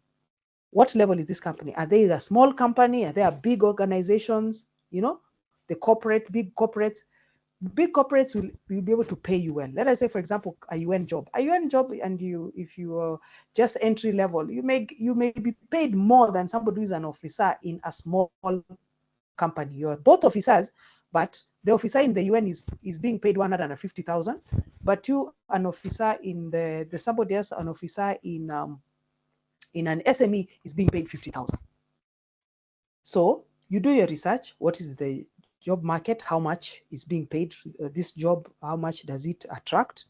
What level is this company? Are they a small company? Are they a big organizations? You know, the big corporates. Big corporates will be able to pay you well. Let us say, for example, a UN job. And if you are just entry level, you may be paid more than somebody who is an officer in a small company. You're both officers, but the officer in the UN is being paid 150,000, but you, an officer in the somebody else, an officer in an SME, is being paid 50,000. So you do your research. What is the job market? How much is being paid this job? How much does it attract?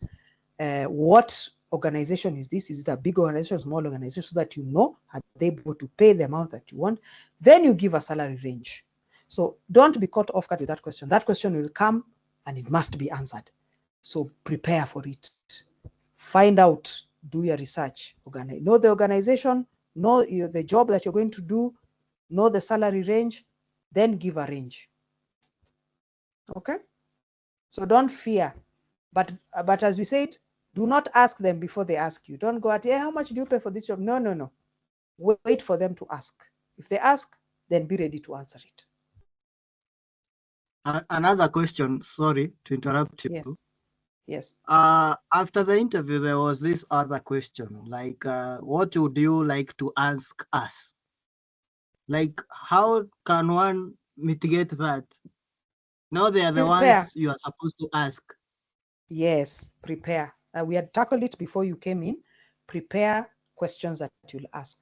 What organization is this? Is it a big organization, small organization? So that you know, are they able to pay the amount that you want? Then you give a salary range. So don't be caught off guard with that question. That question will come and it must be answered. So prepare for it. Find out, do your research. Know the organization, know the job that you're going to do, know the salary range, then give a range. Okay? So don't fear. But as we said, do not ask them before they ask you. Don't go at, hey, how much do you pay for this job? No. Wait for them to ask. If they ask, then be ready to answer it. Another question, sorry to interrupt you. Yes. After the interview, there was this other question, like, what would you like to ask us? Like, how can one mitigate that? No, they are the ones you are supposed to ask. Yes, prepare. We had tackled it before you came in. Prepare questions that you'll ask.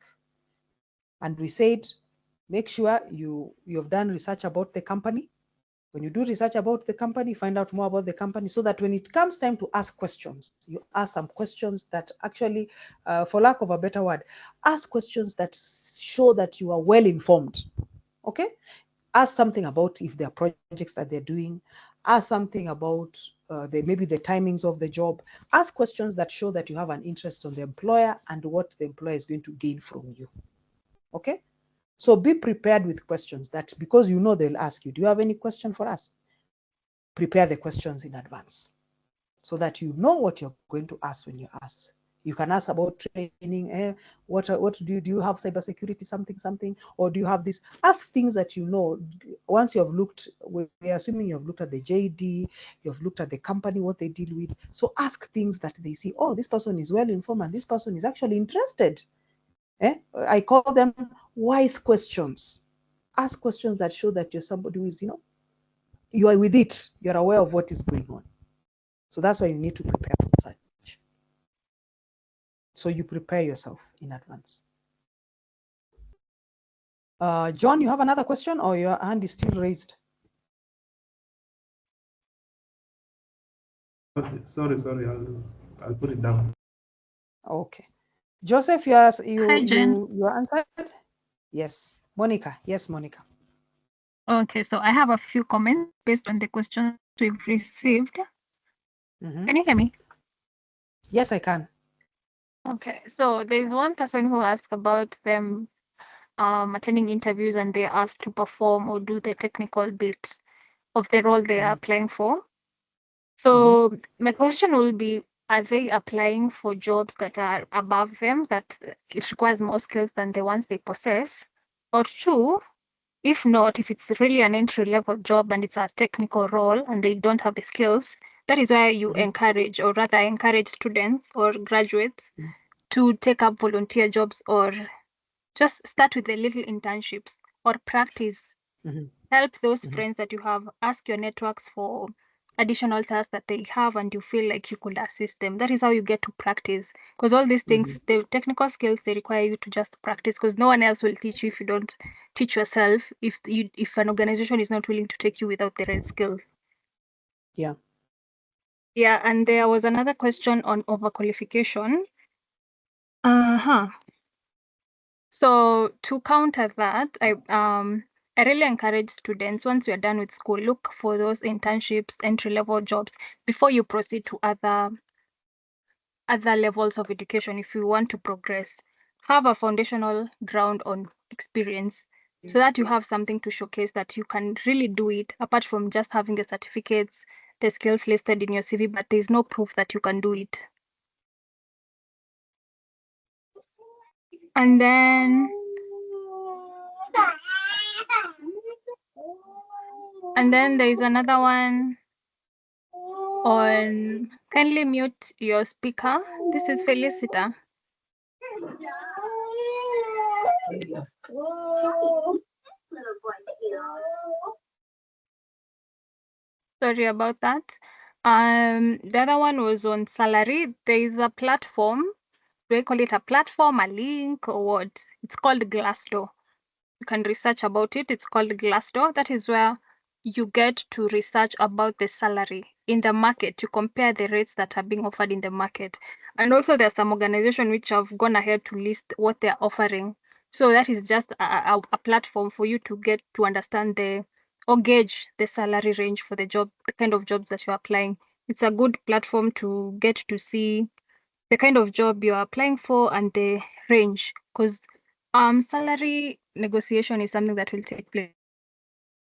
And we said, make sure you've done research about the company. When you do research about the company, find out more about the company so that when it comes time to ask questions, you ask some questions that actually, for lack of a better word, ask questions that show that you are well informed. Okay? Ask something about if there are projects that they're doing. Ask something about maybe the timings of the job. Ask questions that show that you have an interest on the employer and what the employer is going to gain from you. Okay? So be prepared with questions that, because you know they'll ask you, do you have any question for us? Prepare the questions in advance so that you know what you're going to ask when you ask. You can ask about training, what do you have cybersecurity, something, or do you have this? Ask things that you know. Once you have looked, we're assuming you have looked at the JD, you have looked at the company, what they deal with. So ask things that they see, oh, this person is well informed and this person is actually interested. I call them wise questions. Ask questions that show that you're somebody who is, you are with it. You're aware of what is going on. So that's why you need to prepare for such. So you prepare yourself in advance. John, you have another question or your hand is still raised? Sorry, I'll put it down. Okay. Joseph, you are answered? Yes. Monica. Yes, Monica. Okay, so I have a few comments based on the questions we've received. Can you hear me? Yes, I can. Okay, so there's one person who asked about them attending interviews and they're asked to perform or do the technical bits of the role they are applying for. So my question will be, are they applying for jobs that are above them, that it requires more skills than the ones they possess? Or two, if not, if it's really an entry-level job and it's a technical role and they don't have the skills, that is why you encourage, or rather encourage students or graduates to take up volunteer jobs or just start with the little internships or practice. Help those friends that you have, ask your networks for additional tasks that they have and you feel like you could assist them. That is how you get to practice, because all these things, the technical skills, they require you to just practice, because no one else will teach you if you don't teach yourself, if an organization is not willing to take you without the right skills. Yeah. Yeah, and there was another question on overqualification. So to counter that, I really encourage students, once you're done with school, look for those internships, entry-level jobs before you proceed to other levels of education. If you want to progress, have a foundational ground on experience so that you have something to showcase that you can really do it, apart from just having the certificates, the skills listed in your CV, but there's no proof that you can do it. And then there is another one on, kindly mute your speaker. This is Felicita. Sorry about that. The other one was on salary. There is a platform. Do I call it a platform, a link, or what? It's called Glassdoor. You can research about it. It's called Glassdoor. That is where you get to research about the salary in the market, to compare the rates that are being offered in the market. And also there's some organizations which have gone ahead to list what they're offering. So that is just a platform for you to get to understand or gauge the salary range for the job, the kind of jobs that you're applying. It's a good platform to get to see the kind of job you're applying for and the range, because salary negotiation is something that will take place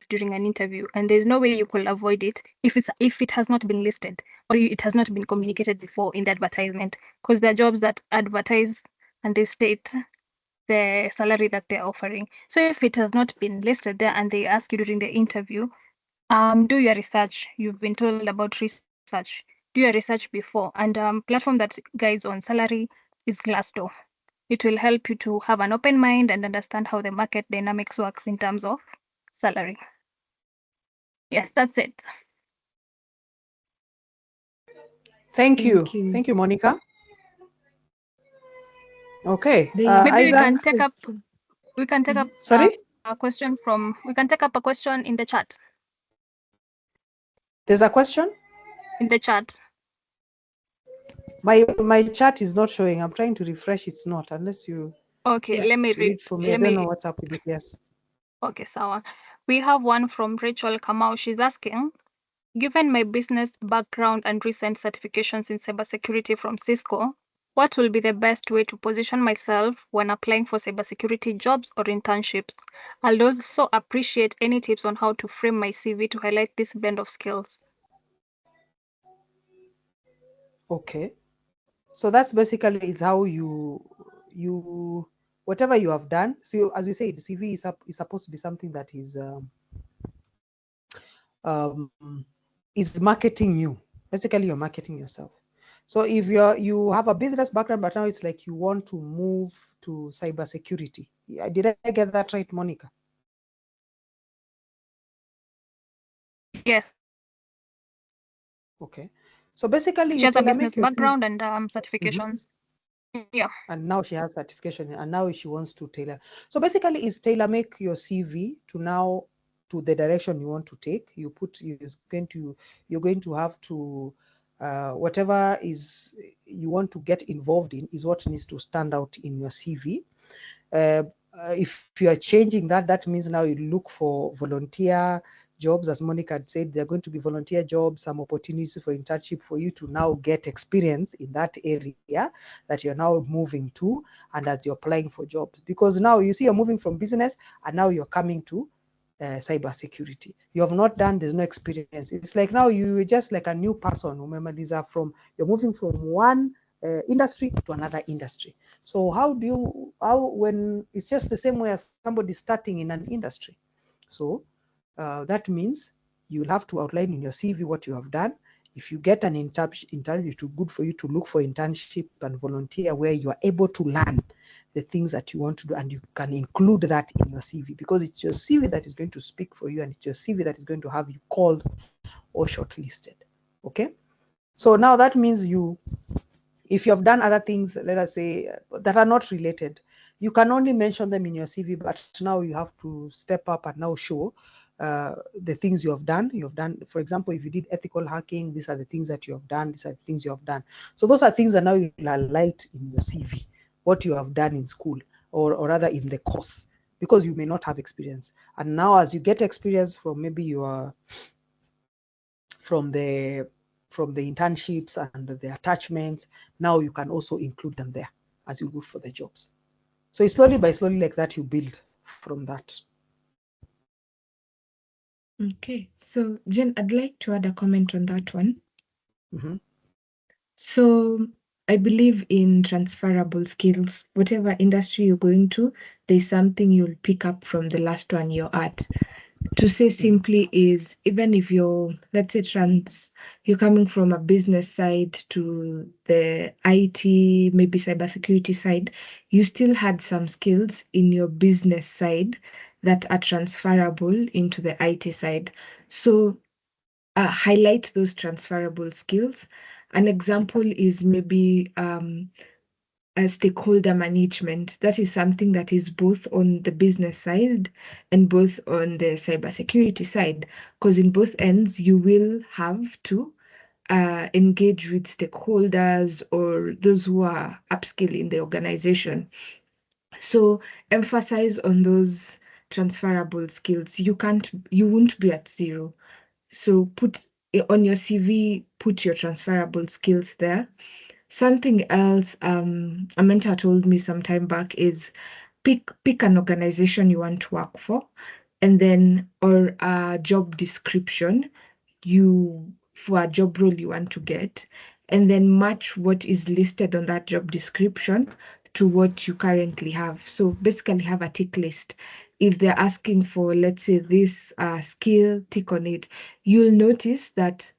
during an interview, and there's no way you could avoid it if it has not been listed or it has not been communicated before in the advertisement, because there are jobs that advertise and they state the salary that they're offering. So if it has not been listed there and they ask you during the interview, do your research. You've been told about research. Do your research before. And platform that guides on salary is Glassdoor. It will help you to have an open mind and understand how the market dynamics works in terms of salary. Yes, that's it. Thank you. Thank you, Monica. Okay. Maybe Isaac. we can take up Sorry? a question from, we can take up a question in the chat. There's a question in the chat. My chat is not showing. I'm trying to refresh. It's not, unless you Okay, Yeah. let me read for me. I don't know what's up with it. Yes. Okay, sawa. We have one from Rachel Kamau. She's asking, given my business background and recent certifications in cybersecurity from Cisco, what will be the best way to position myself when applying for cybersecurity jobs or internships? I'll also appreciate any tips on how to frame my CV to highlight this blend of skills. Okay. So that's basically is how you whatever you have done. So as we say, the CV is supposed to be something that is marketing you. Basically, you're marketing yourself. So if you have a business background, but now it's like you want to move to cybersecurity. Did I get that right, Monica? Yes. Okay. So basically, She you has a tailor business make your CV. background and certifications. Yeah. And now she has certification, and now she wants to tailor. So basically, it's tailor make your CV to now to the direction you want to take. You're going to have to whatever is you want to get involved in is what needs to stand out in your CV. If you are changing that, that means now you look for volunteer jobs. As Monica had said, there are going to be volunteer jobs, some opportunities for internship for you to now get experience in that area that you're now moving to, and as you're applying for jobs. Because now you see you're moving from business and now you're coming to cybersecurity. You have not done, there's no experience. It's like now you're just like a new person. Remember, you're moving from one industry to another industry. So when it's just the same way as somebody starting in an industry. So that means you'll have to outline in your CV what you have done. If you get an internship, it's good for you to look for internship and volunteer where you are able to learn the things that you want to do, and you can include that in your CV, because it's your CV that is going to speak for you, and it's your CV that is going to have you called or shortlisted. Okay, so now that means if you have done other things, let us say, that are not related, you can only mention them in your CV, but now you have to step up and now show the things you have done. For example, if you did ethical hacking, these are the things that you have done. These are the things you have done. So those are things that now you highlight in your CV, what you have done in school, or rather in the course, because you may not have experience. And now as you get experience from maybe from the internships and the attachments, now you can also include them there as you look for the jobs. So it's slowly like that you build from that. Okay, so Jen, I'd like to add a comment on that one. Mm-hmm. So I believe in transferable skills. Whatever industry you're going to, there's something you'll pick up from the last one you're at. To say simply is, even if let's say you're coming from a business side to the IT, maybe cybersecurity side, you still had some skills in your business side that are transferable into the IT side. So highlight those transferable skills. An example is maybe a stakeholder management. That is something that is both on the business side and both on the cybersecurity side, because in both ends you will have to engage with stakeholders or those who are upskill in the organization. So emphasize on those transferable skills. You won't be at zero. So put on your CV, put your transferable skills there. Something else a mentor told me some time back is pick an organization you want to work for, and then or a job description for a job role you want to get, and then match what is listed on that job description to what you currently have. So basically have a tick list. If they're asking for, let's say, this skill, tick on it. You'll notice that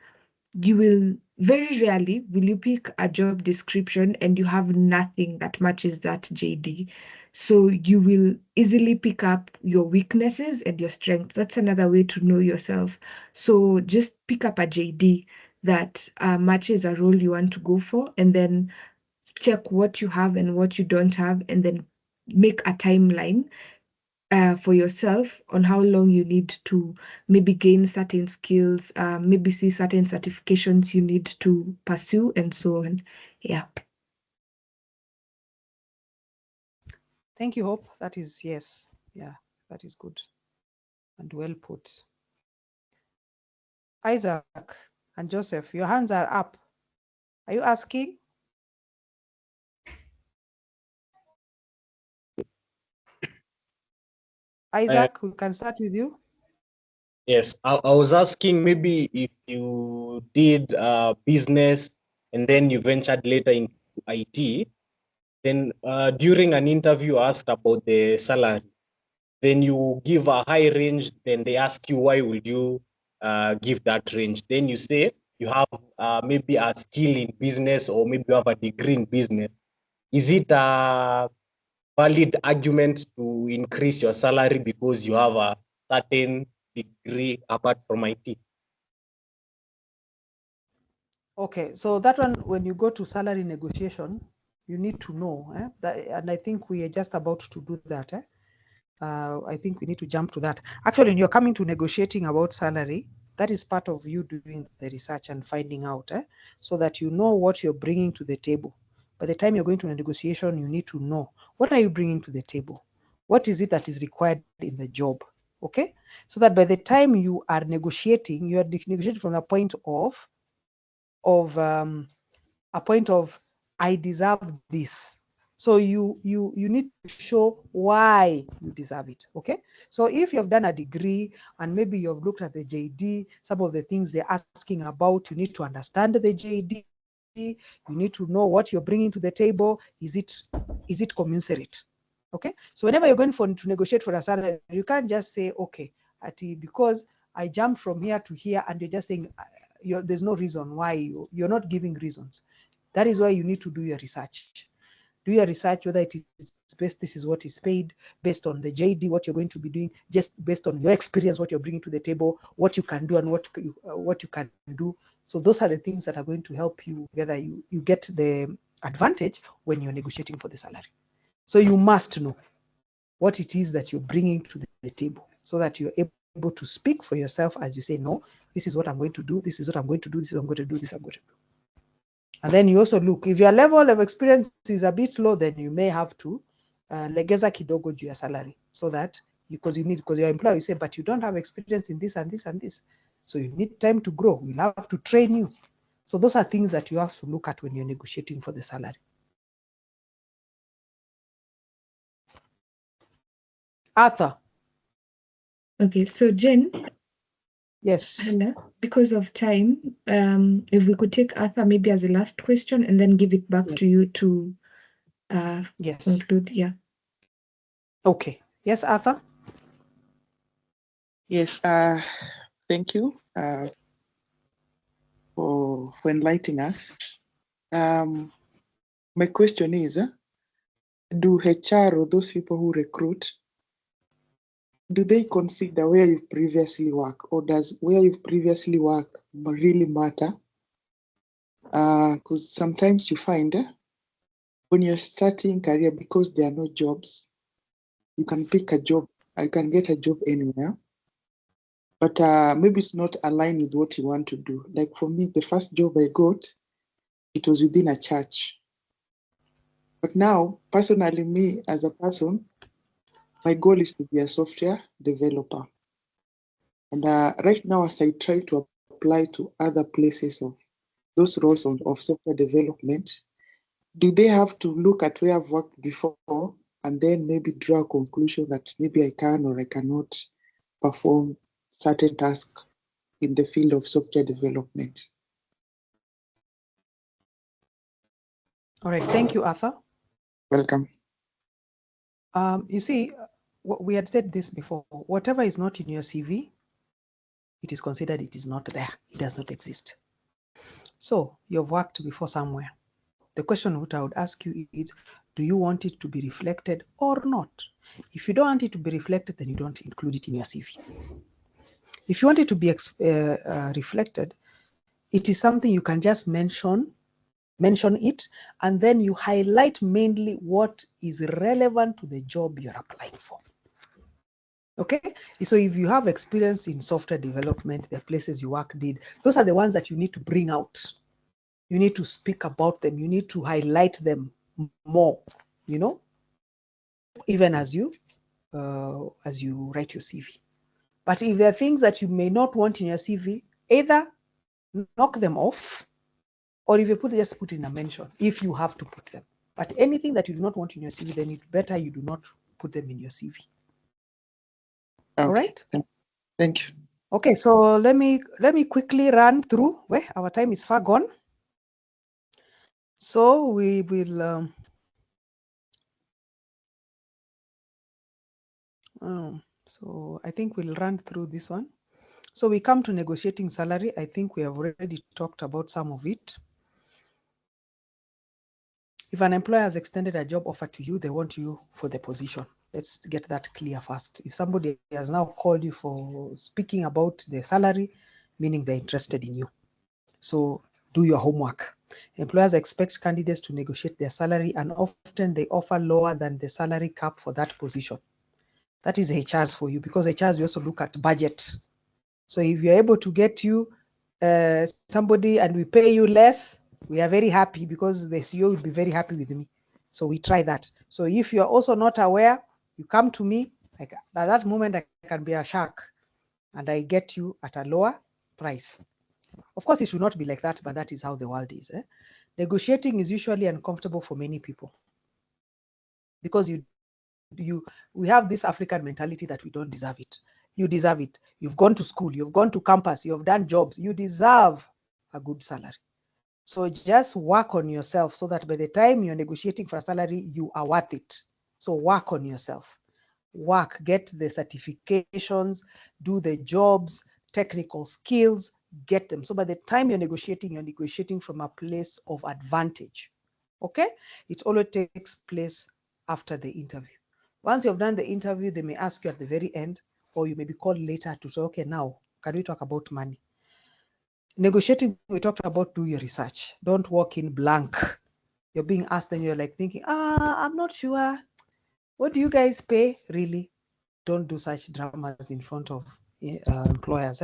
you will very rarely will you pick a job description and you have nothing that matches that JD. So you will easily pick up your weaknesses and your strengths. That's another way to know yourself. So just pick up a JD that matches a role you want to go for, and then check what you have and what you don't have, and then make a timeline for yourself on how long you need to maybe gain certain skills, maybe see certain certifications you need to pursue, and so on. Yeah. Thank you, Hope. That is, yes. Yeah, that is good and well put. Isaac and Joseph, your hands are up. Are you asking? Isaac, we can start with you. Yes, I was asking maybe if you did business and then you ventured later into IT, then during an interview asked about the salary, then you give a high range, then they ask you why would you give that range. Then you say you have maybe a skill in business or maybe you have a degree in business. Is it a valid argument to increase your salary because you have a certain degree apart from IT? Okay, so that one, when you go to salary negotiation, you need to know, that, and I think we are just about to do that. I think we need to jump to that. Actually, when you're coming to negotiating about salary, that is part of you doing the research and finding out, so that you know what you're bringing to the table. By the time you're going to a negotiation, you need to know, what are you bringing to the table? What is it that is required in the job? Okay, so that by the time you are negotiating, you are negotiating from a point of I deserve this. So you need to show why you deserve it. Okay. So if you've done a degree and maybe you've looked at the JD, some of the things they're asking about, you need to understand the JD. You need to know what you're bringing to the table. Is it commensurate? Okay. So whenever you're going to negotiate for a salary, you can't just say, okay, because I jumped from here to here, and you're just saying, there's no reason why you're not giving reasons. That is why you need to do your research. Do your research whether it is best, this is what is paid, based on the JD, what you're going to be doing, just based on your experience, what you're bringing to the table, what you can do and what you can do. So those are the things that are going to help you, whether you get the advantage when you're negotiating for the salary. So you must know what it is that you're bringing to the table, so that you're able to speak for yourself as you say, no, this is what I'm going to do, this is what I'm going to do, this is what I'm going to do, this I'm going to do. And then you also look, if your level of experience is a bit low, then you may have to legeza kidogo juu ya salary, so that because your employer will say, but you don't have experience in this and this and this, so you need time to grow, we'll have to train you. So those are things that you have to look at when you're negotiating for the salary. Arthur. Okay, so Jen. Yes. Hello. Because of time, if we could take Arthur maybe as a last question and then give it back to you to conclude. Yeah. Okay. Yes, Arthur. Yes. Thank you for enlightening us. My question is, do HR or those people who recruit, do they consider where you've previously worked, or does where you've previously worked really matter? Because sometimes you find when you're starting career, because there are no jobs, you can pick a job. I can get a job anywhere, but maybe it's not aligned with what you want to do. Like for me, the first job I got, it was within a church. But now, personally, me as a person, my goal is to be a software developer. And right now, as I try to apply to other places of those roles of software development, do they have to look at where I've worked before and then maybe draw a conclusion that maybe I can or I cannot perform certain tasks in the field of software development? All right. Thank you, Arthur. Welcome. You see, we had said this before. Whatever is not in your CV, it is considered it is not there. It does not exist. So you've worked before somewhere. The question what I would ask you is, do you want it to be reflected or not? If you don't want it to be reflected, then you don't include it in your CV. If you want it to be reflected, it is something you can just mention it, and then you highlight mainly what is relevant to the job you're applying for. Okay, so if you have experience in software development, the places you work did, those are the ones that you need to bring out. You need to speak about them. You need to highlight them more, you know, even as you write your CV. But if there are things that you may not want in your CV, either knock them off, or if you just put in a mention, if you have to put them. But anything that you do not want in your CV, then it's better you do not put them in your CV. Okay. All right? Thank you. Okay, so let me quickly run through where our time is far gone. So we will so I think we'll run through this one. So we come to negotiating salary. I think we have already talked about some of it. If an employer has extended a job offer to you, they want you for the position. Let's get that clear first. If somebody has now called you for speaking about the salary, meaning they're interested in you. So do your homework. Employers expect candidates to negotiate their salary, and often they offer lower than the salary cap for that position. That is HRs for you, because HRs, we also look at budget. So if you're able to get you somebody and we pay you less, we are very happy, because the CEO will be very happy with me. So we try that. So if you're also not aware, you come to me, like at that moment I can be a shark and I get you at a lower price. Of course, it should not be like that, but that is how the world is. Negotiating is usually uncomfortable for many people, because we have this African mentality that we don't deserve it. You deserve it. You've gone to school, you've gone to campus, you've done jobs, you deserve a good salary. So just work on yourself so that by the time you're negotiating for a salary, you are worth it. So work on yourself. Work, get the certifications, do the jobs, technical skills, get them. So by the time you're negotiating from a place of advantage. Okay? It always takes place after the interview. Once you've done the interview, they may ask you at the very end, or you may be called later to say, okay, now, can we talk about money? Negotiating, we talked about do your research. Don't walk in blank. You're being asked and you're like thinking, I'm not sure. What do you guys pay? Really? Don't do such dramas in front of employers.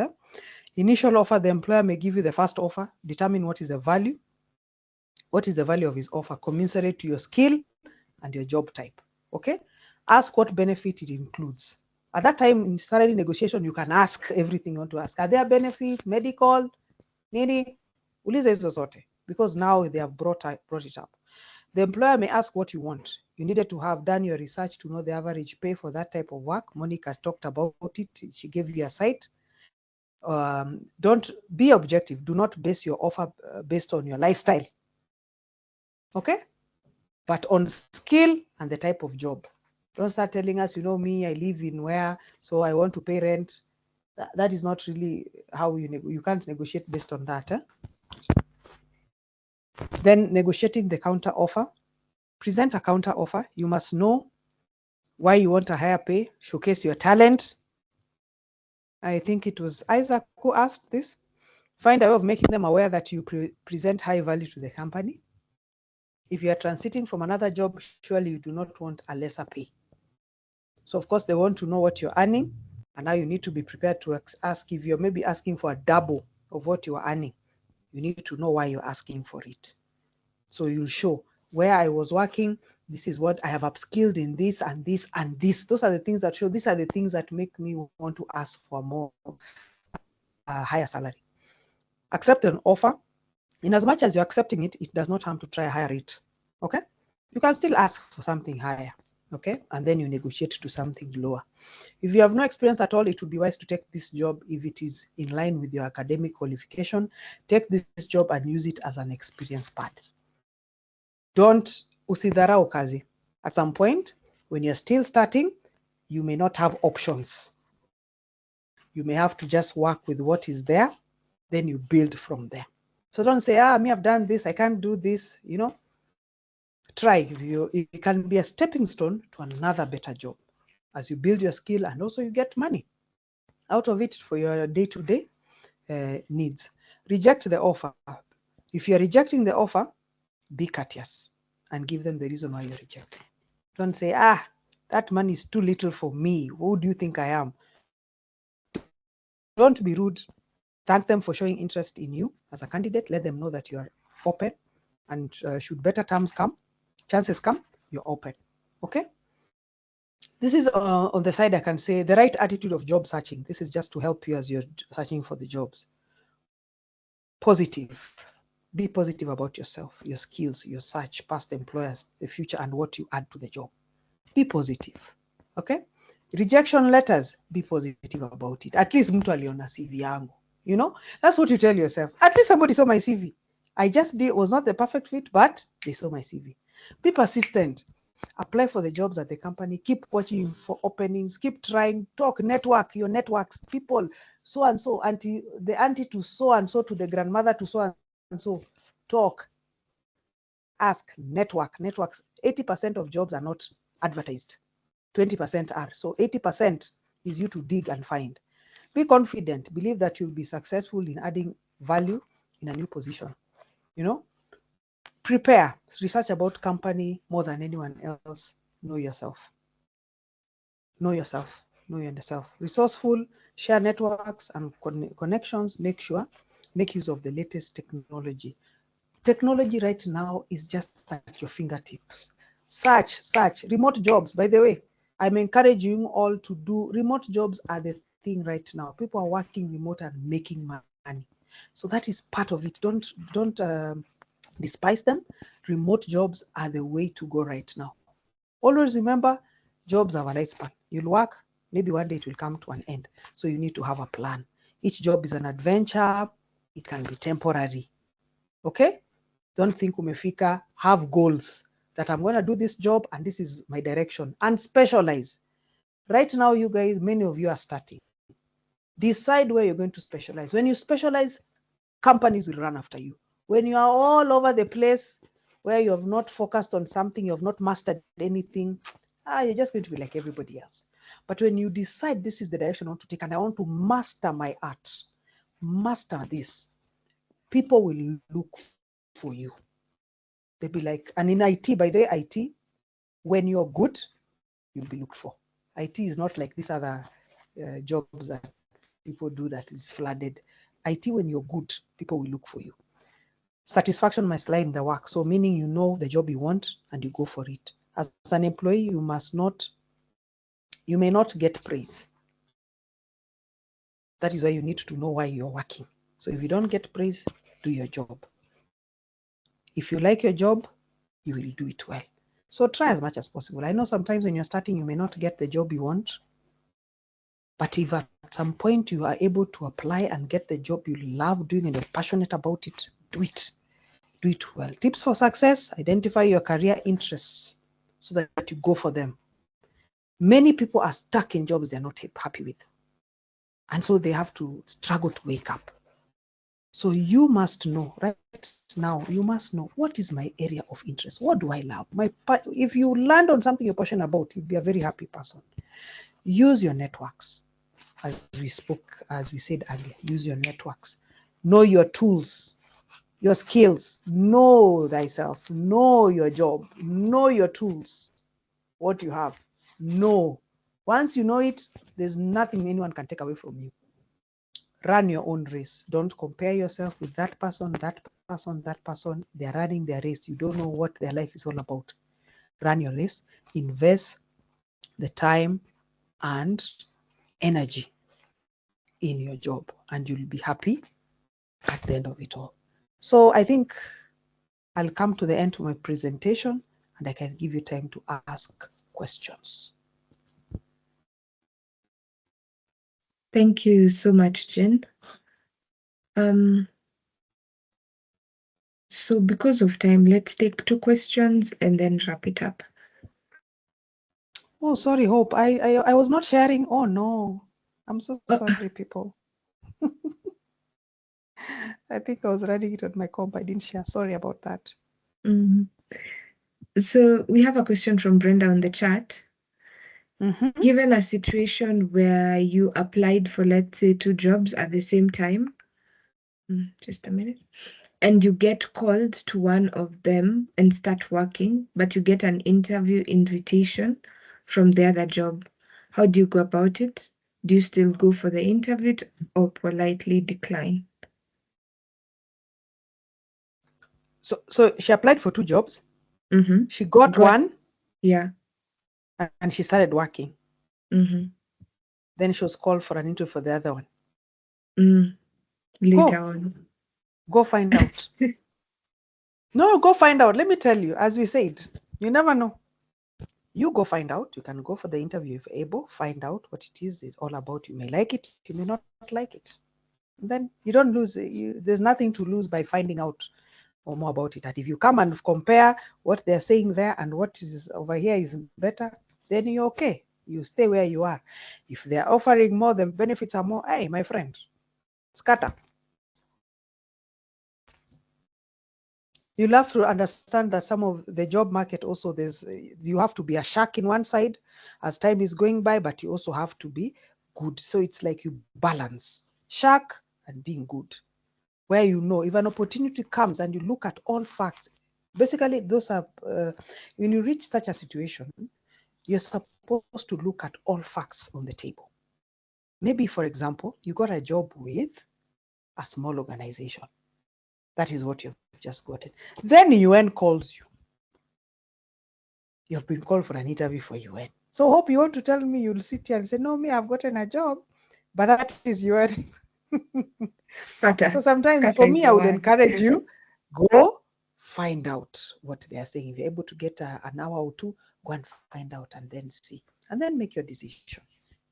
Initial offer, the employer may give you the first offer. Determine what is the value. What is the value of his offer commensurate to your skill and your job type. Okay? Ask what benefit it includes. At that time in salary negotiation, you can ask everything you want to ask. Are there benefits, medical, nini? Uliza hizo zote, because now they have brought it up. The employer may ask what you want. You needed to have done your research to know the average pay for that type of work. Monica talked about it. She gave you a site. Don't be objective. Do not base your offer based on your lifestyle. Okay? But on skill and the type of job. Don't start telling us, you know me, I live in where, so I want to pay rent. That is not really how you can't negotiate based on that. Then negotiating the counter offer. Present a counter offer. You must know why you want a higher pay, showcase your talent. I think it was Isaac who asked this. Find a way of making them aware that you present high value to the company. If you are transiting from another job, surely you do not want a lesser pay. So of course they want to know what you're earning, and now you need to be prepared to ask. If you're maybe asking for a double of what you are earning, you need to know why you're asking for it. So you'll show where I was working, this is what I have upskilled in this and this and this. Those are the things that show, these are the things that make me want to ask for more higher salary. Accept an offer. In as much as you're accepting it, it does not harm to try a higher rate. Okay? You can still ask for something higher. Okay? And then you negotiate to something lower. If you have no experience at all, it would be wise to take this job if it is in line with your academic qualification. Take this job and use it as an experience pad. Don't usidharau kazi. At some point, when you're still starting, you may not have options. You may have to just work with what is there, then you build from there. So don't say, me, I've done this, I can't do this, you know. Try. It can be a stepping stone to another better job as you build your skill, and also you get money out of it for your day-to-day needs. Reject the offer. If you're rejecting the offer, be courteous and give them the reason why you're rejecting. Don't say, That money is too little for me. Who do you think I am? Don't be rude. Thank them for showing interest in you as a candidate. Let them know that you are open, and should better chances come, you're open. Okay? This is on the side, I can say the right attitude of job searching. This is just to help you as you're searching for the jobs. Positive. Be positive about yourself, your skills, your search, past employers, the future, and what you add to the job. Be positive. Okay? Rejection letters, be positive about it. At least mtu aliona CV yangu. You know, that's what you tell yourself. At least somebody saw my CV. I just did, was not the perfect fit, but they saw my CV. Be persistent. Apply for the jobs at the company. Keep watching for openings. Keep trying. Talk, network, your networks, people, so and so, the auntie to so and so, to the grandmother to so and so. Talk, ask, networks. 80% of jobs are not advertised. 20% are. So 80% is you to dig and find. Be confident. Believe that you'll be successful in adding value in a new position. You know, prepare. Research about company more than anyone else. Know yourself. Know yourself. Know yourself. Resourceful. Share networks and connections. Make use of the latest technology. Technology right now is just at your fingertips. Search. Remote jobs, by the way. I'm encouraging all to do remote jobs are the thing right now. People are working remote and making money. So that is part of it. Don't despise them. Remote jobs are the way to go right now. Always remember, jobs have a lifespan. You'll work, maybe one day it will come to an end. So you need to have a plan. Each job is an adventure. It can be temporary. Okay? Don't think umefika. Have goals that I'm going to do this job and this is my direction, and specialize. Right now, you guys, many of you are starting. Decide where you're going to specialize. When you specialize, companies will run after you. When you are all over the place, where you have not focused on something, you have not mastered anything, you're just going to be like everybody else. But when you decide this is the direction I want to take and I want to master my art, master this, people will look for you. They'll be like, and in IT, by the way, IT, when you're good, you'll be looked for. IT is not like these other jobs that people do that is flooded. IT, when you're good, people will look for you. Satisfaction must lie in the work. So meaning you know the job you want and you go for it. As an employee, you may not get praise. That is why you need to know why you're working. So if you don't get praise, do your job. If you like your job, you will do it well. So try as much as possible. I know sometimes when you're starting, you may not get the job you want, but if at some point you are able to apply and get the job you love doing and you're passionate about it, do it. Do it well. Tips for success: identify your career interests so that you go for them. Many people are stuck in jobs they're not happy with. And so they have to struggle to wake up. So you must know, right now, you must know, what is my area of interest? What do I love? If you land on something you're passionate about, you'll be a very happy person. Use your networks. As we said earlier, use your networks. Know your tools, your skills. Know thyself. Know your job. Know your tools. What you have. Know. Once you know it, there's nothing anyone can take away from you. Run your own race. Don't compare yourself with that person, that person, that person. They're running their race. You don't know what their life is all about. Run your race. Invest the time and energy in your job, and you'll be happy at the end of it all. So I think I'll come to the end of my presentation and I can give you time to ask questions. Thank you so much, Jen. So because of time, let's take 2 questions and then wrap it up. Oh, sorry, Hope. I was not sharing. Oh, no. I'm so sorry, people. I think I was running it on my comp. I didn't share. Sorry about that. So we have a question from Brenda on the chat. Given a situation where you applied for, let's say, 2 jobs at the same time, just a minute, and you get called to one of them and start working, but you get an interview invitation from the other job. How do you go about it? Do you still go for the interview or politely decline? So she applied for 2 jobs. Mm-hmm. She got one. Yeah. And she started working. Mm-hmm. Then she was called for an interview for the other one. Later on. Go find out. No, go find out. Let me tell you, as we said, you never know. You go find out. You can go for the interview if able, find out what it is it's all about. You may like it, you may not like it. Then you don't lose. There's nothing to lose by finding out or more about it. And if you come and compare what they're saying there and what is over here is better, then you're okay. You stay where you are. If they're offering more, the benefits are more. Hey, my friend, scatter. You'll have to understand that some of the job market also, you have to be a shark in one side as time is going by, but you also have to be good. So it's like you balance shark and being good, where you know if an opportunity comes and you look at all facts. Basically, those are when you reach such a situation, you're supposed to look at all facts on the table. Maybe, for example, you got a job with a small organization. That is what you've just gotten. Then UN calls you. You've been called for an interview for UN. So hope you want to tell me you'll sit here and say, no, me, I've gotten a job, but that is UN. So sometimes for me, I would encourage you, go find out what they are saying. If you're able to get an hour or 2, go and find out and then see, and then make your decision.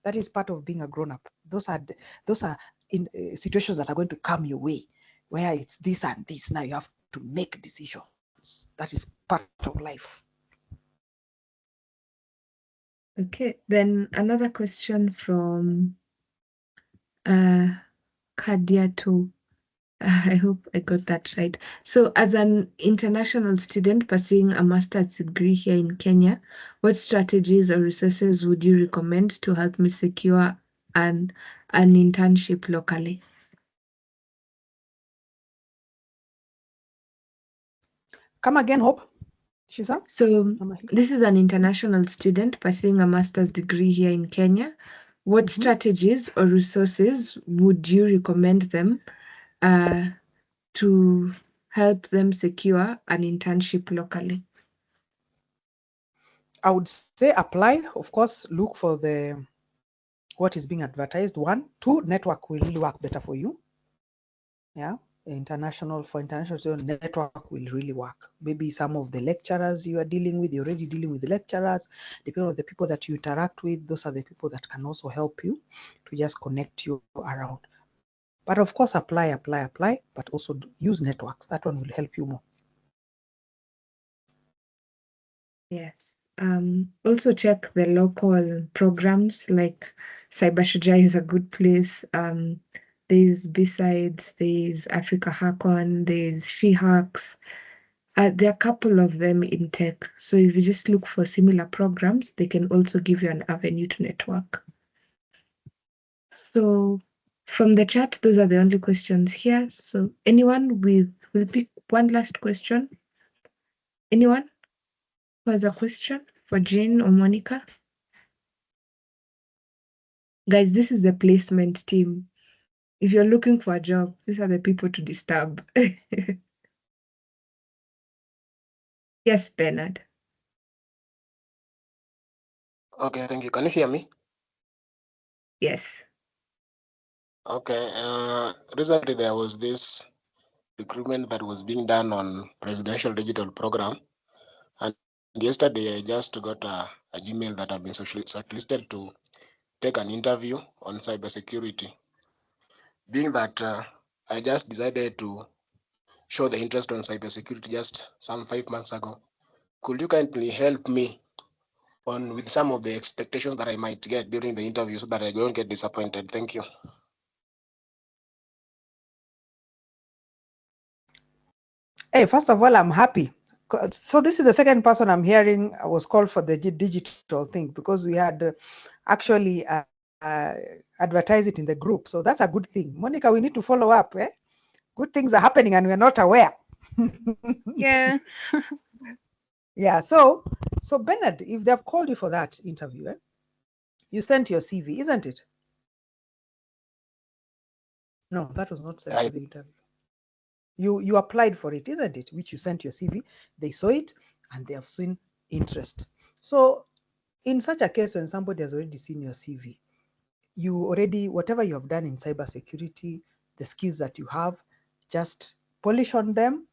That is part of being a grown-up. Those are in situations that are going to come your way, where it's this and this. Now you have to make decisions. That is part of life. Okay, then another question from Kanyutu. I hope I got that right. So, as an international student pursuing a master's degree here in Kenya, what strategies or resources would you recommend to help me secure an internship locally? Come again, Hope. Shiza? So, this is an international student pursuing a master's degree here in Kenya. What strategies or resources would you recommend them to help them secure an internship locally? I would say apply. Of course, look for what is being advertised. 1, 2, network will really work better for you. Yeah, for international network will really work. Maybe some of the lecturers you are dealing with, you're already dealing with the lecturers. Depending on the people that you interact with, those are the people that can also help you to just connect you around. But of course, apply, but also use networks. That one will help you more. Yes. Also check the local programs, like Cyber Shujaa is a good place. There's B-Sides, there's Africa Hackon, there's She Hacks. There are a couple of them in tech. So if you just look for similar programs, they can also give you an avenue to network. So from the chat, those are the only questions here. So anyone will pick one last question. Anyone who has a question for Jane or Monica? Guys, this is the placement team. If you're looking for a job, these are the people to disturb. Yes, Bernard. Okay, thank you. Can you hear me? Yes. Okay. Recently, there was this recruitment that was being done on presidential digital program, and yesterday I just got a Gmail that I've been shortlisted to take an interview on cybersecurity. Being that I just decided to show the interest on cybersecurity just some 5 months ago, could you kindly help me on with some of the expectations that I might get during the interview so that I don't get disappointed? Thank you. Hey, first of all, I'm happy. So this is the second person I'm hearing was called for the digital thing, because we had actually advertised it in the group. So that's a good thing. Monica, we need to follow up. Good things are happening and we're not aware. Yeah. Yeah, so So Bernard, if they have called you for that interview, you sent your CV, isn't it? No, that was not sent for the interview. You applied for it, isn't it? Which you sent your CV. They saw it and they have seen interest. So in such a case, when somebody has already seen your CV, you already, whatever you have done in cybersecurity, the skills that you have, just polish on them,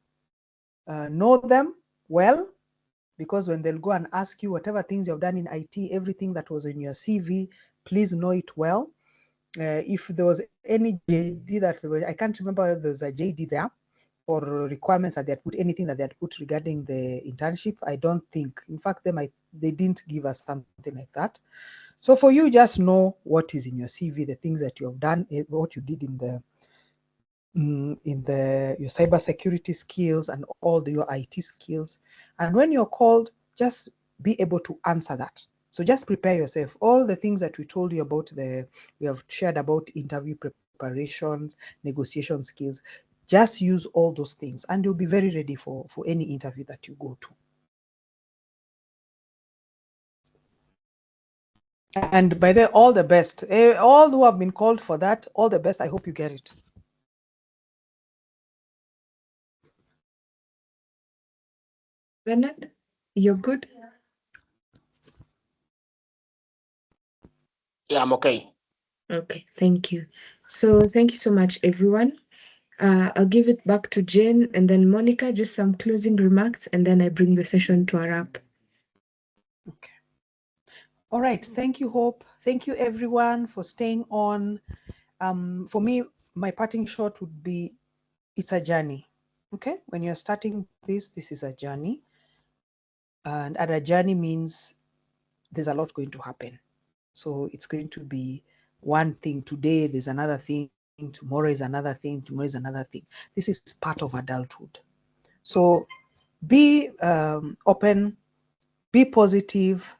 know them well, because when they'll go and ask you whatever things you have done in IT, everything that was in your CV, please know it well. If there was any JD that I can't remember whether there's a JD there or requirements that they had put, anything that they had put regarding the internship, I don't think. In fact, they didn't give us something like that. So for you, just know what is in your CV, the things that you have done, what you did in your cybersecurity skills and all your IT skills. And when you're called, just be able to answer that. So just prepare yourself. All the things that we told you about, we have shared about interview preparations, negotiation skills, just use all those things and you'll be very ready for any interview that you go to. And by the all the best. All who have been called for that, all the best. I hope you get it. Bernard, you're good? Yeah, I'm okay. Okay, thank you. So thank you so much, everyone. I'll give it back to Jane and then Monica, just some closing remarks, and then I bring the session to a wrap. Okay. All right. Thank you, Hope. Thank you, everyone, for staying on. For me, my parting shot would be, it's a journey. Okay. When you're starting this is a journey. And a journey means there's a lot going to happen. So it's going to be one thing today, there's another thing, tomorrow is another thing, tomorrow is another thing. This is part of adulthood. So be open, be positive,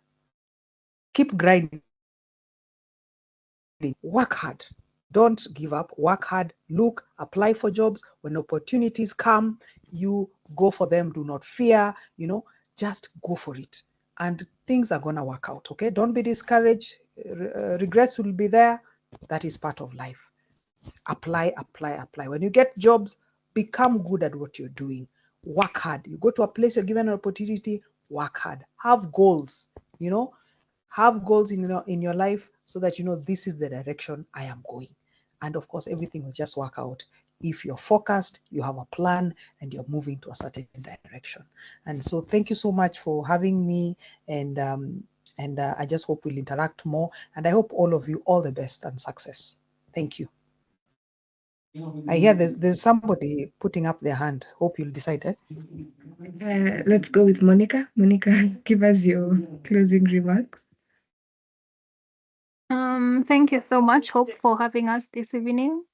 keep grinding, work hard. Don't give up, work hard, look, apply for jobs. When opportunities come, you go for them, do not fear, just go for it. And things are gonna work out, okay? Don't be discouraged, regrets will be there, that is part of life. Apply, apply, apply. When you get jobs, become good at what you're doing. Work hard. You go to a place, you're given an opportunity, work hard. Have goals, have goals in your life so that this is the direction I am going. And of course, everything will just work out if you're focused, you have a plan, and you're moving to a certain direction. And so thank you so much for having me, and I just hope we'll interact more, and I hope all of you all the best and success. Thank you. I hear there's somebody putting up their hand. Hope you'll decide. Let's go with Monica. Monica, give us your closing remarks. Thank you so much, Hope, for having us this evening.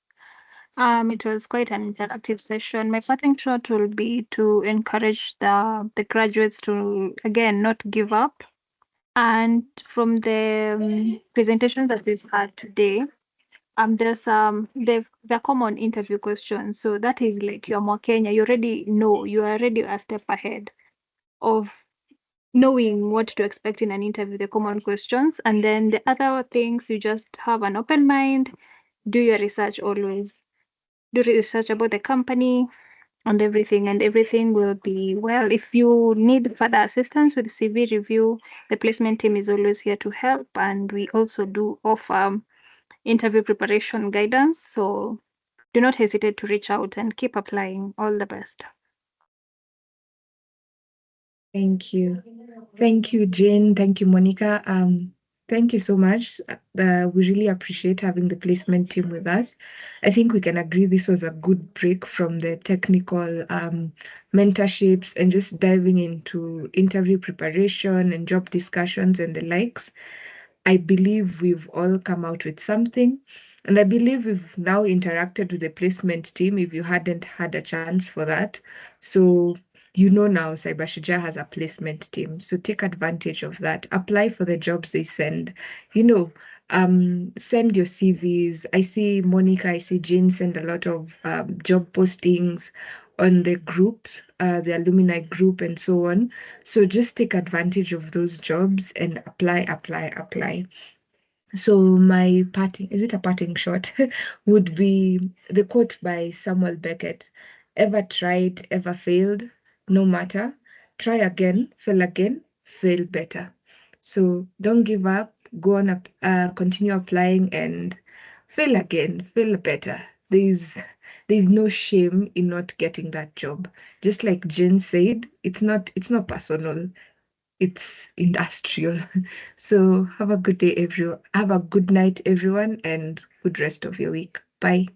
It was quite an interactive session. My parting shot will be to encourage the graduates to, again, not give up. And from the presentation that we've had today, there's the common interview questions. So that is like you're more Kenya, you already know, you are already a step ahead of knowing what to expect in an interview, the common questions. And then the other things, you just have an open mind, do your research always. Do research about the company and everything will be well. If you need further assistance with CV review, the placement team is always here to help. And we also do offer interview preparation guidance. So do not hesitate to reach out and keep applying. All the best. Thank you. Thank you, Jane. Thank you, Monica. Thank you so much. We really appreciate having the placement team with us. I think we can agree this was a good break from the technical mentorships and just diving into interview preparation and job discussions and the likes. I believe we've all come out with something. And I believe we've now interacted with the placement team if you hadn't had a chance for that. So now Cyber Shujaa has a placement team. So take advantage of that. Apply for the jobs they send. Send your CVs. I see Monica, I see Jane send a lot of job postings on the groups the alumni group, and so on. So just take advantage of those jobs and apply. So my parting, is it a parting shot? Would be the quote by Samuel Beckett: ever tried, ever failed, no matter. Try again, fail better. So don't give up, go on, continue applying and fail again, fail better. There's no shame in not getting that job. Just like Jen said, it's not personal, it's industrial. So have a good day, everyone. Have a good night, everyone, and good rest of your week. Bye.